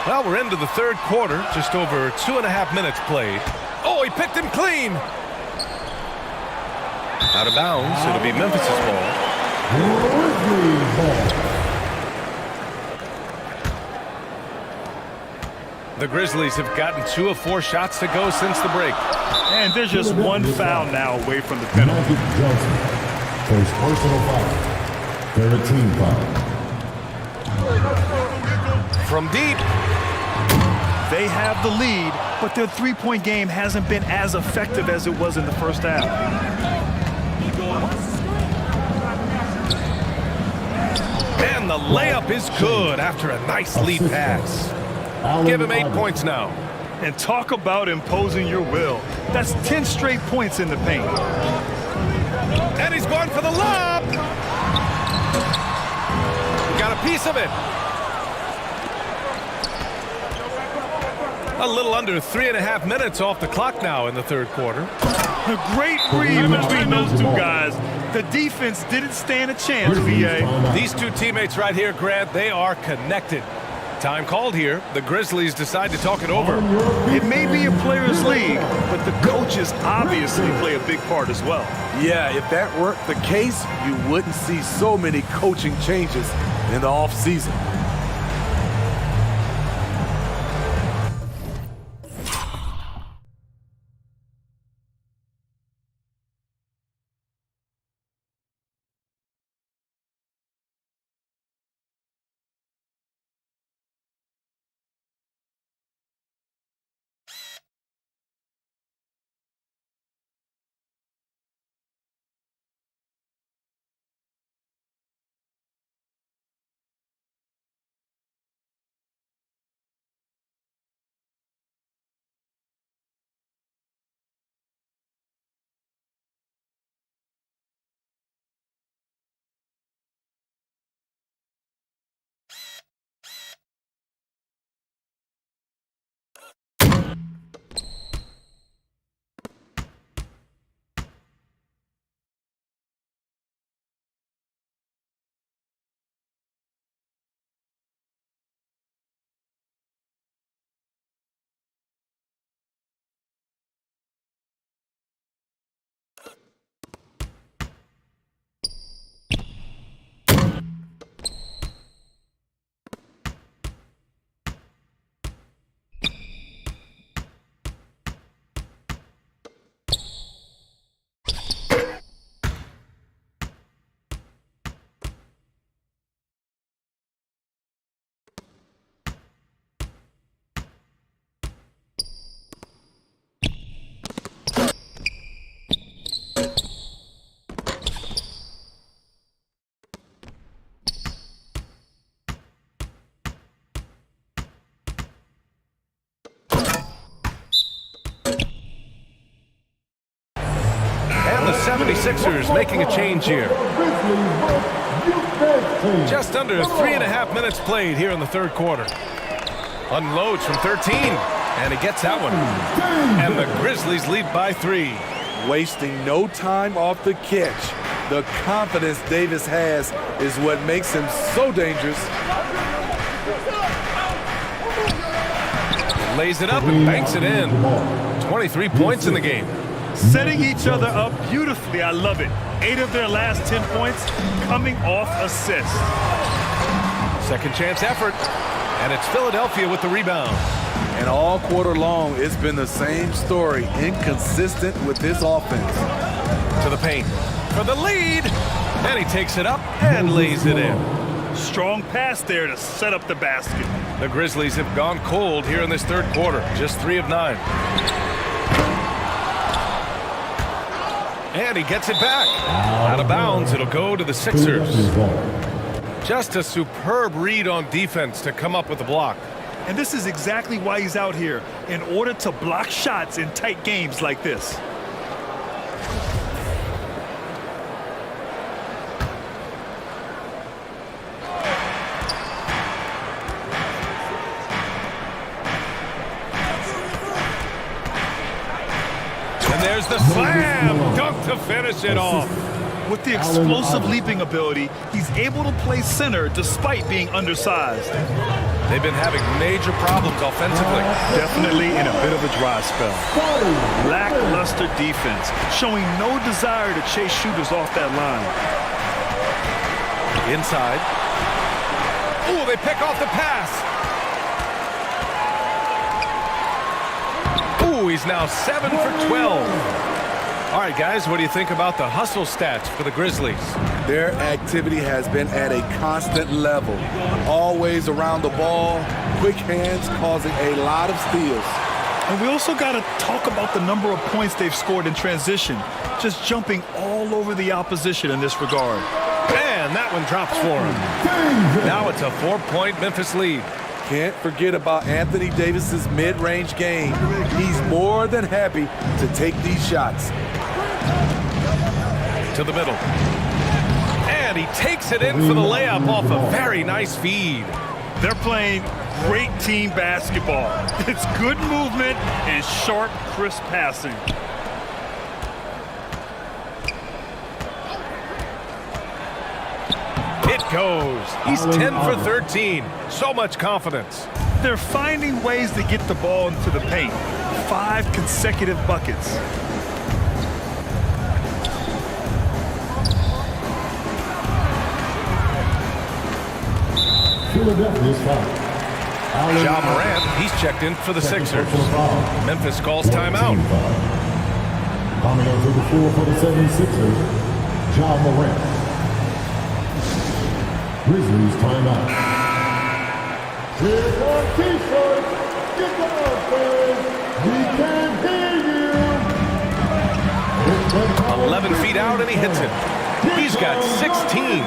Well, we're into the third quarter. Just over 2.5 minutes played. Oh, he picked him clean. Out of bounds. It'll be Memphis's ball. The Grizzlies have gotten 2 of 4 shots to go since the break. And there's just one foul now away from the penalty. Magic Johnson. First personal foul. Third team foul. From deep. They have the lead, but their three-point game hasn't been as effective as it was in the first half. And the layup is good after a nice lead pass. Give him 8 points now. And talk about imposing your will. That's 10 straight points in the paint. And he's going for the lob. Got a piece of it. A little under 3.5 minutes off the clock now in the third quarter. A great read between those two guys. The defense didn't stand a chance, VA. These two teammates right here, Grant, they are connected. Time called here. The Grizzlies decide to talk it over. It may be a players' league, but the coaches obviously play a big part as well. Yeah, if that weren't the case, you wouldn't see so many coaching changes in the offseason. And the 76ers making a change here. Just under 3.5 minutes played here in the third quarter. Unloads from 13, and he gets that one. And the Grizzlies lead by 3. Wasting no time off the catch. The confidence Davis has is what makes him so dangerous. Lays it up and banks it in. 23 points in the game. Setting each other up beautifully. I love it. 8 of their last 10 points coming off assists. Second chance effort. And it's Philadelphia with the rebound. And all quarter long, it's been the same story. Inconsistent with this offense. To the paint for the lead. And he takes it up and lays it in. Strong pass there to set up the basket. The Grizzlies have gone cold here in this third quarter. Just 3 of 9. And he gets it back. Out of bounds, it'll go to the Sixers. Just a superb read on defense to come up with the block. And this is exactly why he's out here, in order to block shots in tight games like this. And there's the slam dunk to finish it off. With the explosive leaping ability, he's able to play center despite being undersized. They've been having major problems offensively. Definitely in a bit of a dry spell. Lackluster defense, showing no desire to chase shooters off that line. Inside. Ooh, they pick off the pass. Ooh, he's now 7 for 12. All right, guys, what do you think about the hustle stats for the Grizzlies? Their activity has been at a constant level. Always around the ball, quick hands causing a lot of steals. And we also got to talk about the number of points they've scored in transition, just jumping all over the opposition in this regard. And that one drops for him. Now it's a 4-point Memphis lead. Can't forget about Anthony Davis's mid-range game. He's more than happy to take these shots. To the middle. And he takes it in for the layup off a very nice feed. They're playing great team basketball. It's good movement and sharp, crisp passing. It goes. He's 10 for 13. So much confidence. They're finding ways to get the ball into the paint. 5 consecutive buckets. Philadelphia's foul. Ja Morant, he's checked in for the Sixers. Memphis calls timeout. Coming onto the floor for the 76ers, Ja Morant. Grizzlies timeout. Here's our T-shirts. Get down, fans. We can hear you. 11 feet out, and he hits it. He's got 16.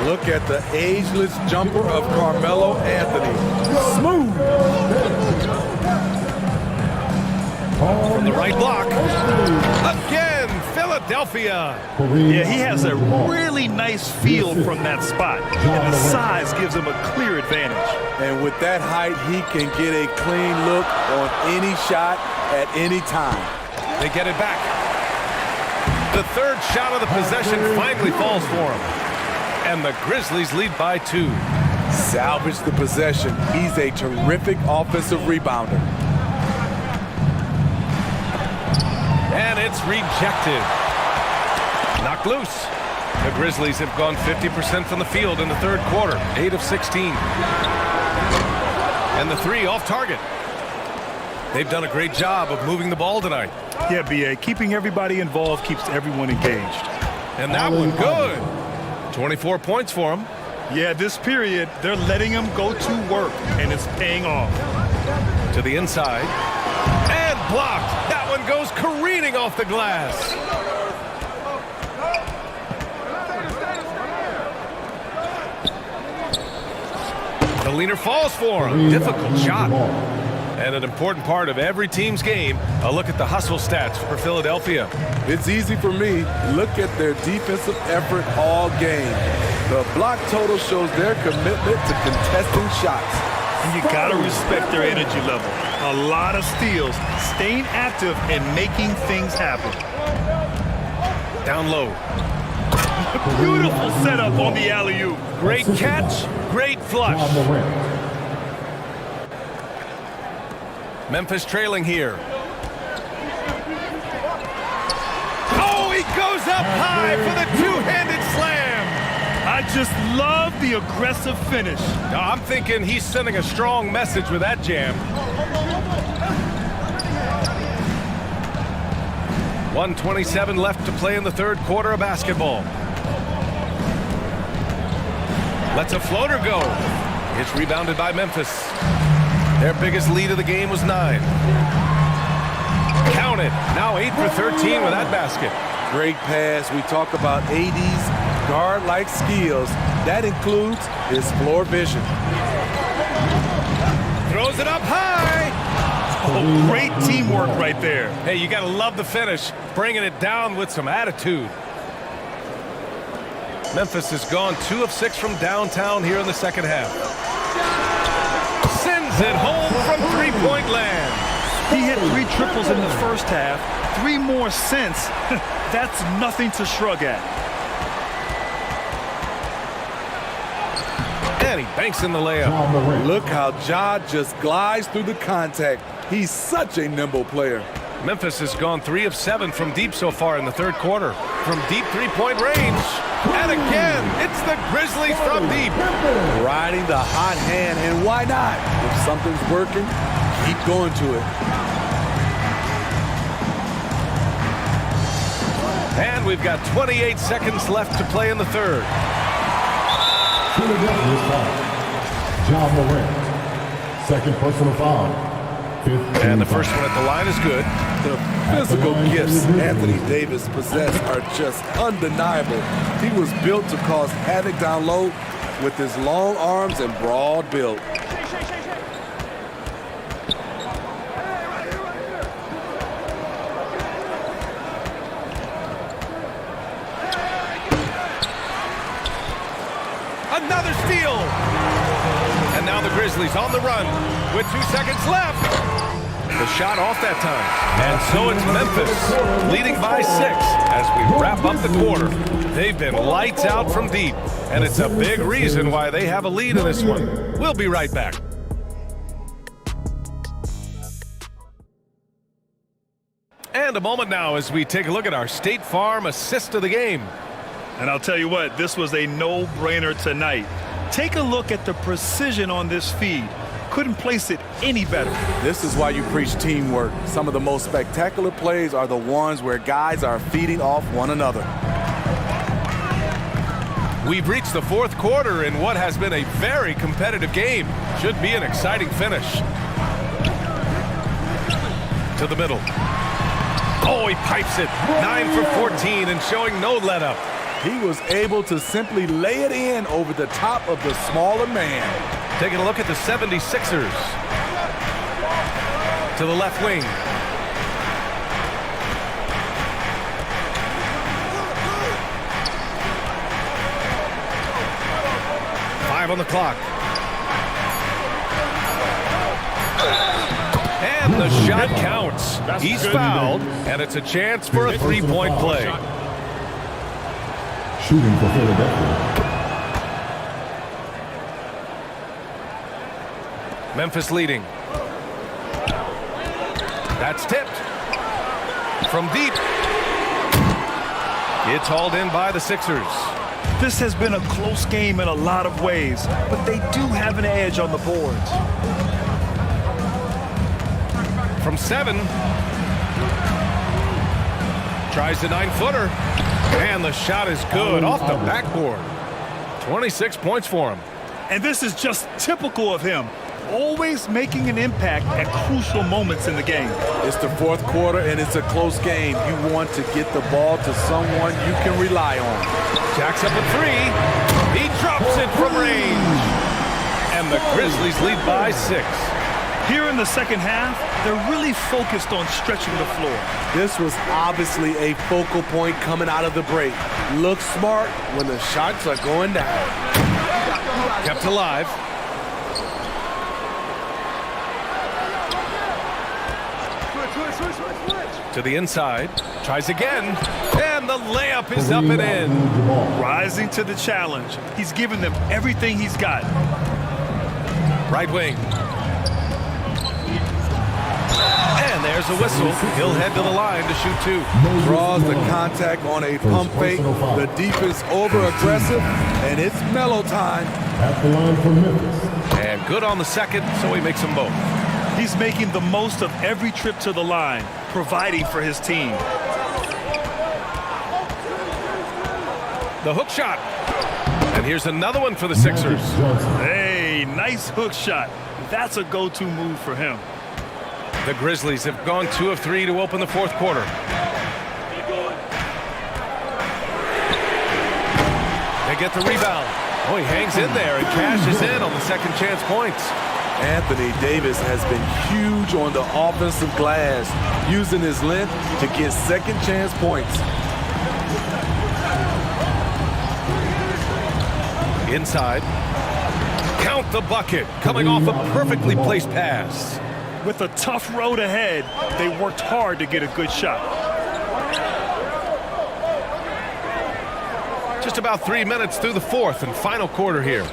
Look at the ageless jumper of Carmelo Anthony. Smooth. From the right block. Again, Philadelphia. Yeah, he has a really nice feel from that spot. And the size gives him a clear advantage. And with that height, he can get a clean look on any shot at any time. They get it back. The third shot of the possession finally falls for him. And the Grizzlies lead by 2. Salvage the possession. He's a terrific offensive rebounder. And it's rejected. Knocked loose. The Grizzlies have gone 50% from the field in the third quarter. 8 of 16. And the 3 off target. They've done a great job of moving the ball tonight. Yeah, B.A. Keeping everybody involved keeps everyone engaged. And that one good. 24 points for him. Yeah, this period, they're letting him go to work, and it's paying off. To the inside. And blocked. That one goes careening off the glass. The leaner falls for him. Difficult shot. And an important part of every team's game, a look at the hustle stats for Philadelphia. It's easy for me. Look at their defensive effort all game. The block total shows their commitment to contesting shots. And you gotta respect their energy level. A lot of steals, staying active and making things happen. Down low. Beautiful setup on the alley-oop. Great catch, great flush. Memphis trailing here. Oh, he goes up high for the two-handed slam. I just love the aggressive finish. I'm thinking he's sending a strong message with that jam. 1:27 left to play in the third quarter of basketball. Lets a floater go. It's rebounded by Memphis. Their biggest lead of the game was 9. Count it. Now 8 for 13 with that basket. Great pass. We talk about AD's guard-like skills. That includes his floor vision. Throws it up high. Oh, great teamwork right there. Hey, you got to love the finish. Bringing it down with some attitude. Memphis has gone 2 of 6 from downtown here in the second half. Sends it home from three-point land. He hit 3 triples in the first half, 3 more since. That's nothing to shrug at. And he banks in the layup. Look how Ja just glides through the contact. He's such a nimble player. Memphis has gone 3 of 7 from deep so far in the third quarter. From deep three-point range. And again, it's the Grizzlies from deep. Riding the hot hand, and why not? If something's working, keep going to it. And we've got 28 seconds left to play in the third. Philadelphia's foul. John Morant. Second personal foul. And the first one at the line is good. The physical gifts Anthony Davis possesses are just undeniable. He was built to cause havoc down low with his long arms and broad build. Another steal. And now the Grizzlies on the run with 2 seconds left. The shot off that time. And so it's Memphis leading by 6 as we wrap up the quarter. They've been lights out from deep, and it's a big reason why they have a lead in this one. We'll be right back. And a moment now as we take a look at our State Farm assist of the game. And I'll tell you what, this was a no-brainer tonight. Take a look at the precision on this feed. Couldn't place it any better. This is why you preach teamwork. Some of the most spectacular plays are the ones where guys are feeding off one another. We've reached the fourth quarter in what has been a very competitive game. Should be an exciting finish. To the middle. Oh, he pipes it. 9 for 14 and showing no let-up. He was able to simply lay it in over the top of the smaller man. Taking a look at the 76ers. To the left wing. Five on the clock. And the shot counts. He's fouled, and it's a chance for a three-point play. Shooting for Philadelphia. Memphis leading. That's tipped. From deep. It's hauled in by the Sixers. This has been a close game in a lot of ways, but they do have an edge on the boards. From 7. Tries the 9-footer. And the shot is good off the backboard. 26 points for him. And this is just typical of him. Always making an impact at crucial moments in the game. It's the fourth quarter and it's a close game. You want to get the ball to someone you can rely on. Jacks up a 3. He drops it from range. And the Grizzlies lead by 6. Here in the second half, they're really focused on stretching the floor. This was obviously a focal point coming out of the break. Look smart when the shots are going down. Kept alive. To the inside. Tries again. And the layup is up and in. Rising to the challenge. He's given them everything he's got. Right wing. And there's a whistle. He'll head to the line to shoot 2. Draws the contact on a pump fake. The defense over-aggressive, and it's mellow time. At the line for Memphis. And good on the second, so he makes them both. He's making the most of every trip to the line, providing for his team. The hook shot. And here's another one for the Sixers. Hey, nice hook shot. That's a go-to move for him. The Grizzlies have gone 2 of 3 to open the fourth quarter. They get the rebound. Oh, he hangs in there and cashes in on the second chance points. Anthony Davis has been huge on the offensive glass, using his length to get second chance points. Inside. Count the bucket, coming off a perfectly placed pass. With a tough road ahead, they worked hard to get a good shot. Just about 3 minutes through the fourth and final quarter here.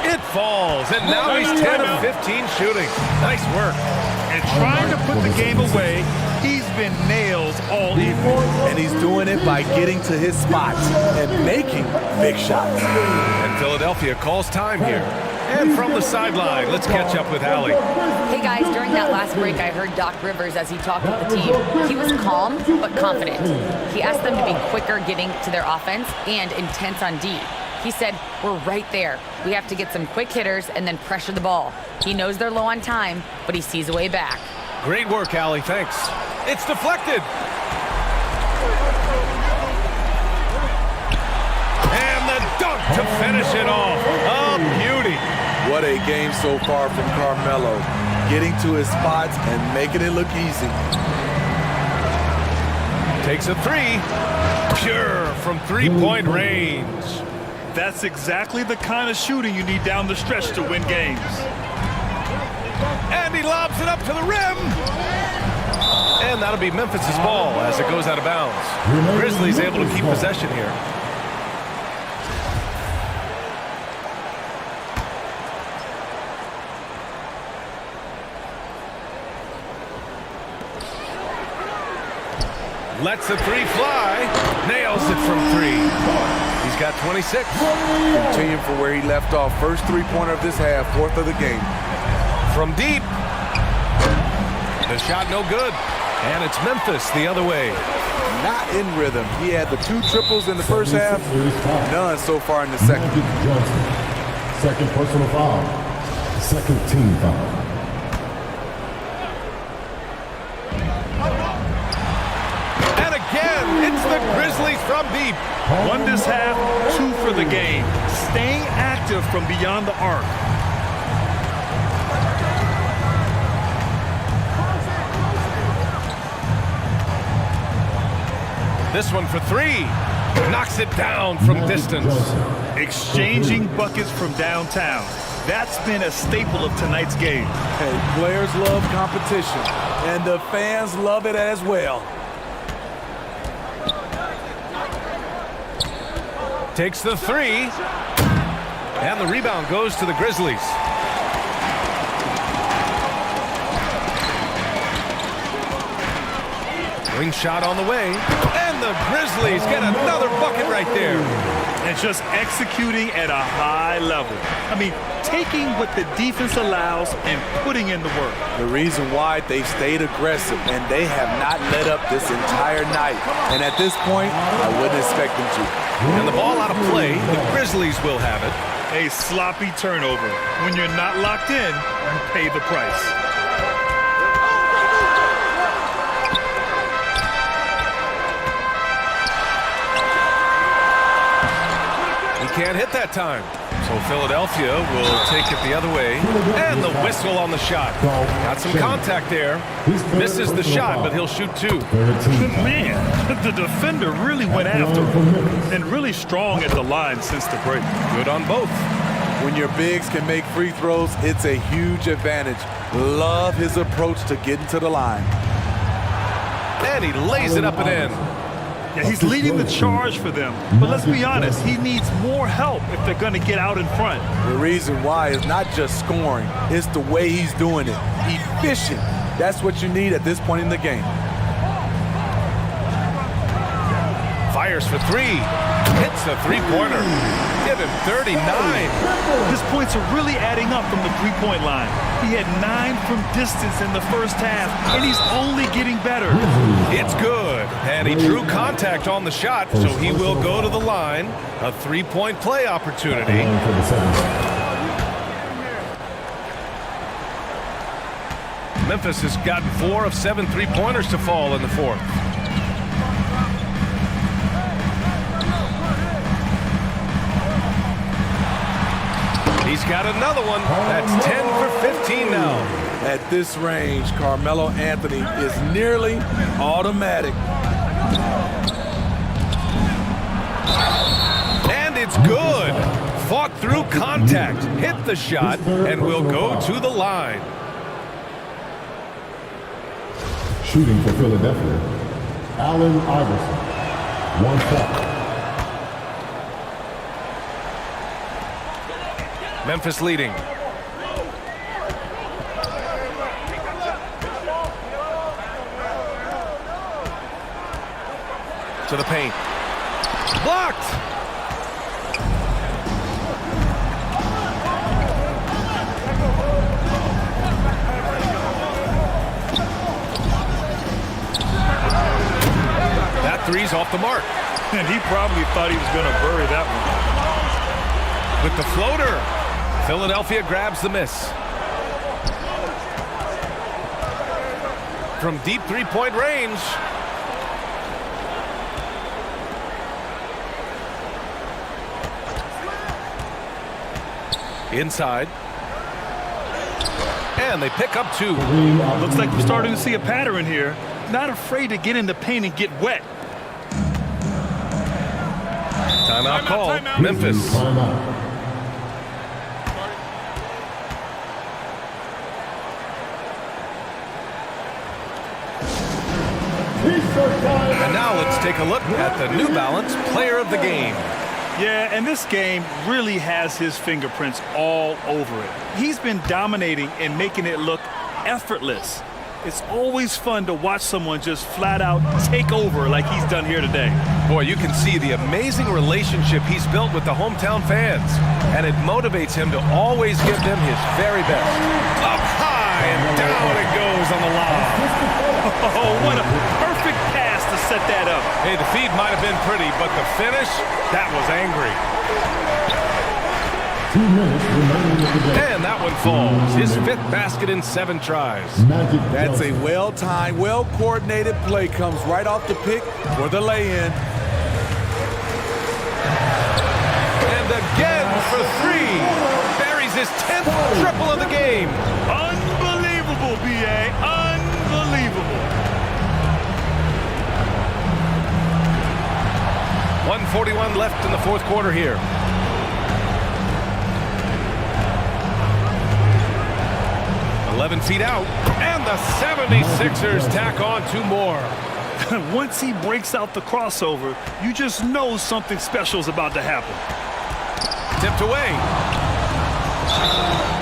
It falls, and now he's 10 of 15 shooting. Nice work. And trying to put the game away, he's been nailed all evening. And he's doing it by getting to his spots and making big shots. And Philadelphia calls time here. And from the sideline, let's catch up with Allie. Hey guys, during that last break, I heard Doc Rivers as he talked with the team. He was calm but confident. He asked them to be quicker getting to their offense and intense on D. He said, we're right there. We have to get some quick hitters and then pressure the ball. He knows they're low on time, but he sees a way back. Great work, Allie. Thanks. It's deflected. And the dunk to finish it off. A beauty. What a game so far from Carmelo. Getting to his spots and making it look easy. Takes a three. Pure from three-point range. That's exactly the kind of shooting you need down the stretch to win games. And he lobs it up to the rim. And that'll be Memphis's ball as it goes out of bounds. Grizzlies able to keep possession here. Lets the three fly. Nails it from three. He's got 26. Continuing from where he left off. First three-pointer of this half, fourth of the game. From deep. The shot no good. And it's Memphis the other way. Not in rhythm. He had the 2 triples in the first half. None so far in the second. Second personal foul. Second team foul. And again, it's the Grizzlies from deep. Won this half, 2 for the game. Staying active from beyond the arc. This one for three. Knocks it down from distance. Exchanging buckets from downtown. That's been a staple of tonight's game. Hey, players love competition, and the fans love it as well. Takes the three. And the rebound goes to the Grizzlies. Wing shot on the way. And the Grizzlies get another bucket right there. And just executing at a high level. I mean, taking what the defense allows and putting in the work. The reason why they've stayed aggressive, and they have not let up this entire night. And at this point, I wouldn't expect them to. And the ball out of play, the Grizzlies will have it. A sloppy turnover. When you're not locked in, you pay the price. Can't hit that time. So Philadelphia will take it the other way. And the whistle on the shot. Got some contact there. Misses the shot, but he'll shoot 2. Man, the defender really went after him. And really strong at the line since the break. Good on both. When your bigs can make free throws, it's a huge advantage. Love his approach to getting to the line. And he lays it up and in. Yeah, he's leading the charge for them. But let's be honest, he needs more help if they're going to get out in front. The reason why is not just scoring, it's the way he's doing it. Efficient. That's what you need at this point in the game. Fires for three. Hits the three-pointer. Give him 39. His points are really adding up from the three-point line. He had 9 from distance in the first half, and he's only getting better. It's good. And he drew contact on the shot, so he will go to the line. A three-point play opportunity. Memphis has gotten 4 of 7 three-pointers to fall in the fourth. He's got another one. That's 10 for 15 now. At this range, Carmelo Anthony is nearly automatic. And it's good. Fought through contact, hit the shot, and will go to the line. Shooting for Philadelphia, Allen Iverson. 1 foul. Memphis leading. To the paint. Blocked! off the mark. And he probably thought he was going to bury that one. With the floater, Philadelphia grabs the miss. From deep three-point range. Inside. And they pick up 2. Looks like we're starting to see a pattern here. Not afraid to get in the paint and get wet. Timeout call. Memphis. And now let's take a look at the New Balance Player of the Game. Yeah, and this game really has his fingerprints all over it. He's been dominating and making it look effortless. It's always fun to watch someone just flat out take over like he's done here today. Boy, you can see the amazing relationship he's built with the hometown fans, and it motivates him to always give them his very best. Up high and down it goes on the line. Oh, what a perfect pass to set that up. Hey, the feed might have been pretty, but the finish, that was angry. 2 minutes remaining in the game. And that one falls. His 5th basket in 7 tries. That's a well-timed, well-coordinated play. Comes right off the pick for the lay-in. And again for 3. Buries his 10th triple of the game. Unbelievable, B.A. Unbelievable. 1:41 left in the 4th quarter here. "11 feet out, and the 76ers tack on 2 more. Once he breaks out the crossover, you just know something special is about to happen. Tipped away.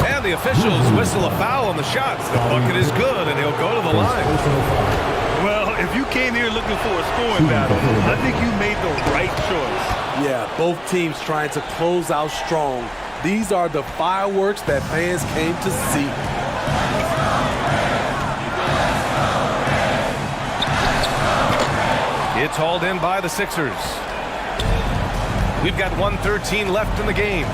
And the officials whistle a foul on the shots. The bucket is good, and he'll go to the line. Well, if you came here looking for a scoring battle, I think you made the right choice. Yeah, both teams trying to close out strong. These are the fireworks that fans came to see. It's hauled in by the Sixers. We've got 1:13 left in the game.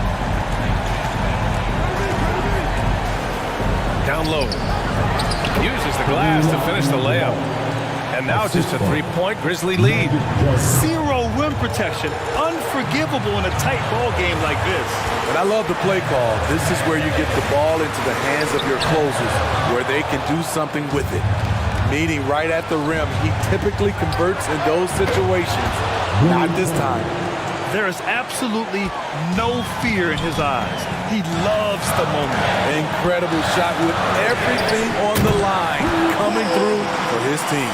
Down low. Uses the glass to finish the layup. And now just a 3-point Grizzly lead. 0 rim protection. Unforgivable in a tight ball game like this. But I love the play call. This is where you get the ball into the hands of your closers, where they can do something with it. Meeting right at the rim, he typically converts in those situations. Not this time. There is absolutely no fear in his eyes. He loves the moment. Incredible shot with everything on the line, coming through for his team.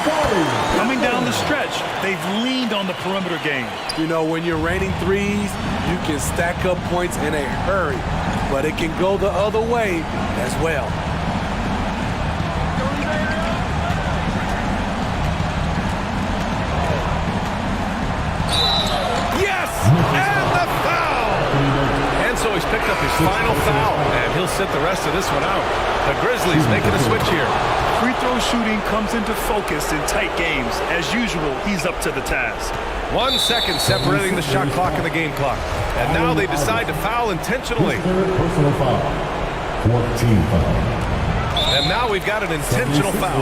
Coming down the stretch, they've leaned on the perimeter game. You know, when you're raining threes, you can stack up points in a hurry, but it can go the other way as well. And the foul! And so he's picked up his final foul, and he'll sit the rest of this one out. The Grizzlies making a switch here. Free throw shooting comes into focus in tight games. As usual, he's up to the task. 1 second separating the shot clock and the game clock. And now they decide to foul intentionally. Personal foul. 14 foul. And now we've got an intentional foul.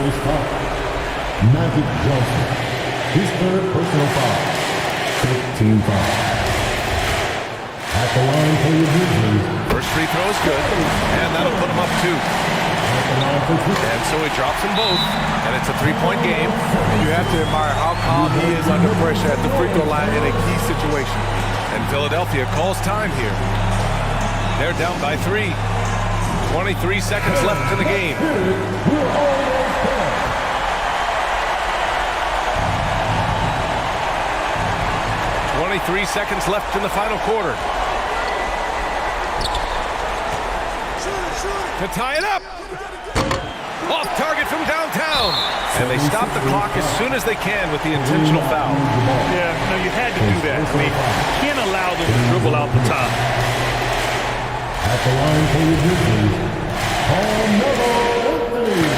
Magic Johnson. His 3rd personal foul. 15 foul. At the line for your Grizzlies. First free throw is good, and that'll put him up 2. And so he drops them both, and it's a 3-point game. And you have to admire how calm he is under pressure at the free throw line in a key situation. And Philadelphia calls time here. They're down by 3. 23 seconds left in the game. 23 seconds left in the final quarter. To tie it up. Off target from downtown. And they stop the clock as soon as they can with the intentional foul. Yeah, no, you had to do that. I mean, you can't allow them to dribble out the top. At the line for your Grizzlies.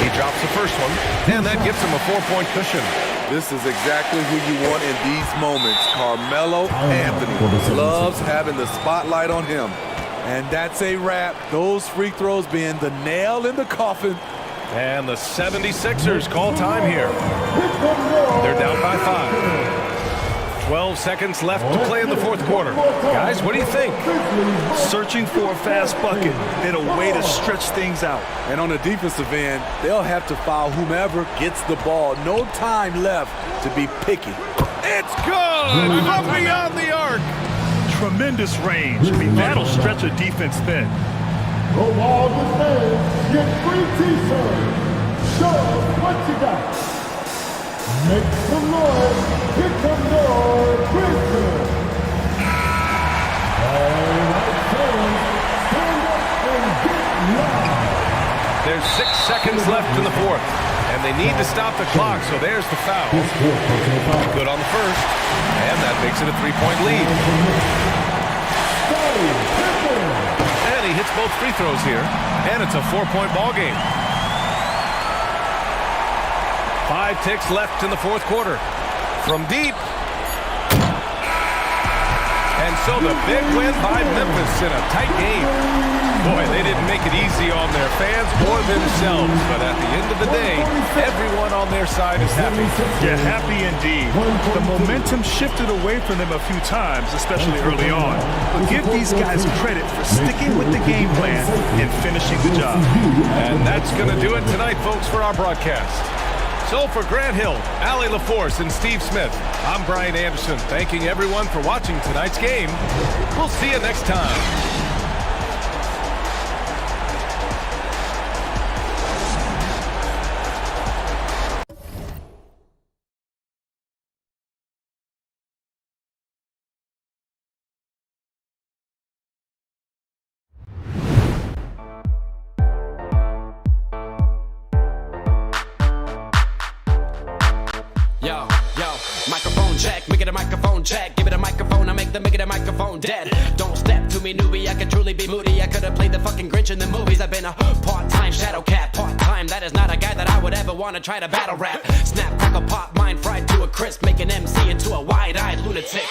He drops the first one, and that gives him a 4-point cushion. This is exactly who you want in these moments. Carmelo Anthony loves having the spotlight on him. And that's a wrap. Those free throws being the nail in the coffin. And the 76ers call time here. They're down by 5. 12 seconds left to play in the fourth quarter. Guys, what do you think? Searching for a fast bucket and a way to stretch things out. And on the defensive end, they'll have to foul whomever gets the ball. No time left to be picky. It's good! Up beyond the arc! Tremendous range. I mean, that'll stretch a defense thin. Go all the fans, get free t-shirts. Show us what you got. Make some noise. Here comes your prisoner. All right, fans, stand up and get loud. There's 6 seconds left in the fourth, and they need to stop the clock, so there's the foul. Good on the first, and that makes it a 3-point lead. And he hits both free throws here, and it's a 4-point ball game. 5 ticks left in the fourth quarter. From deep. And so the big win by Memphis in a tight game. Boy, they didn't make it easy on their fans or themselves, but at the end of the day, everyone on their side is happy. Yeah, happy indeed. The momentum shifted away from them a few times, especially early on. But give these guys credit for sticking with the game plan and finishing the job. And that's going to do it tonight, folks, for our broadcast. So for Grant Hill, Allie LaForce, and Steve Smith, I'm Brian Anderson, thanking everyone for watching tonight's game. We'll see you next time. Give it a microphone, I make it a microphone dead. Don't step to me, newbie, I could truly be moody. I could have played the fucking Grinch in the movies. I've been a part-time shadow cat, part-time. That is not a guy that I would ever want to try to battle rap. Snap, crackle, pop, mind fried to a crisp, make an MC into a wide-eyed lunatic.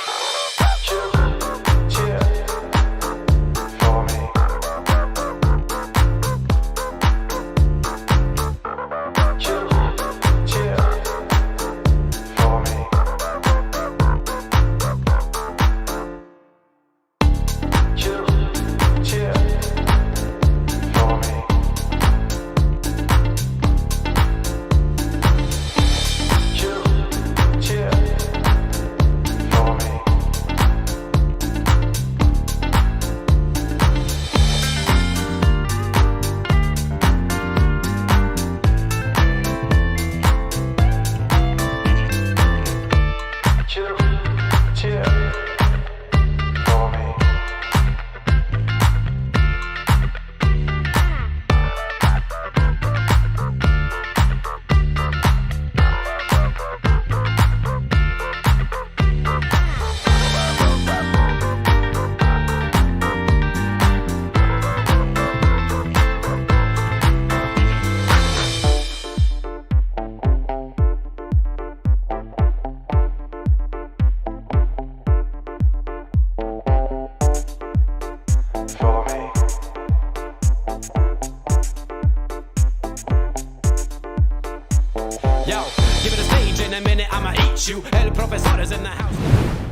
Yo, give it a stage in a minute, I'ma eat you. El profesor is in the house.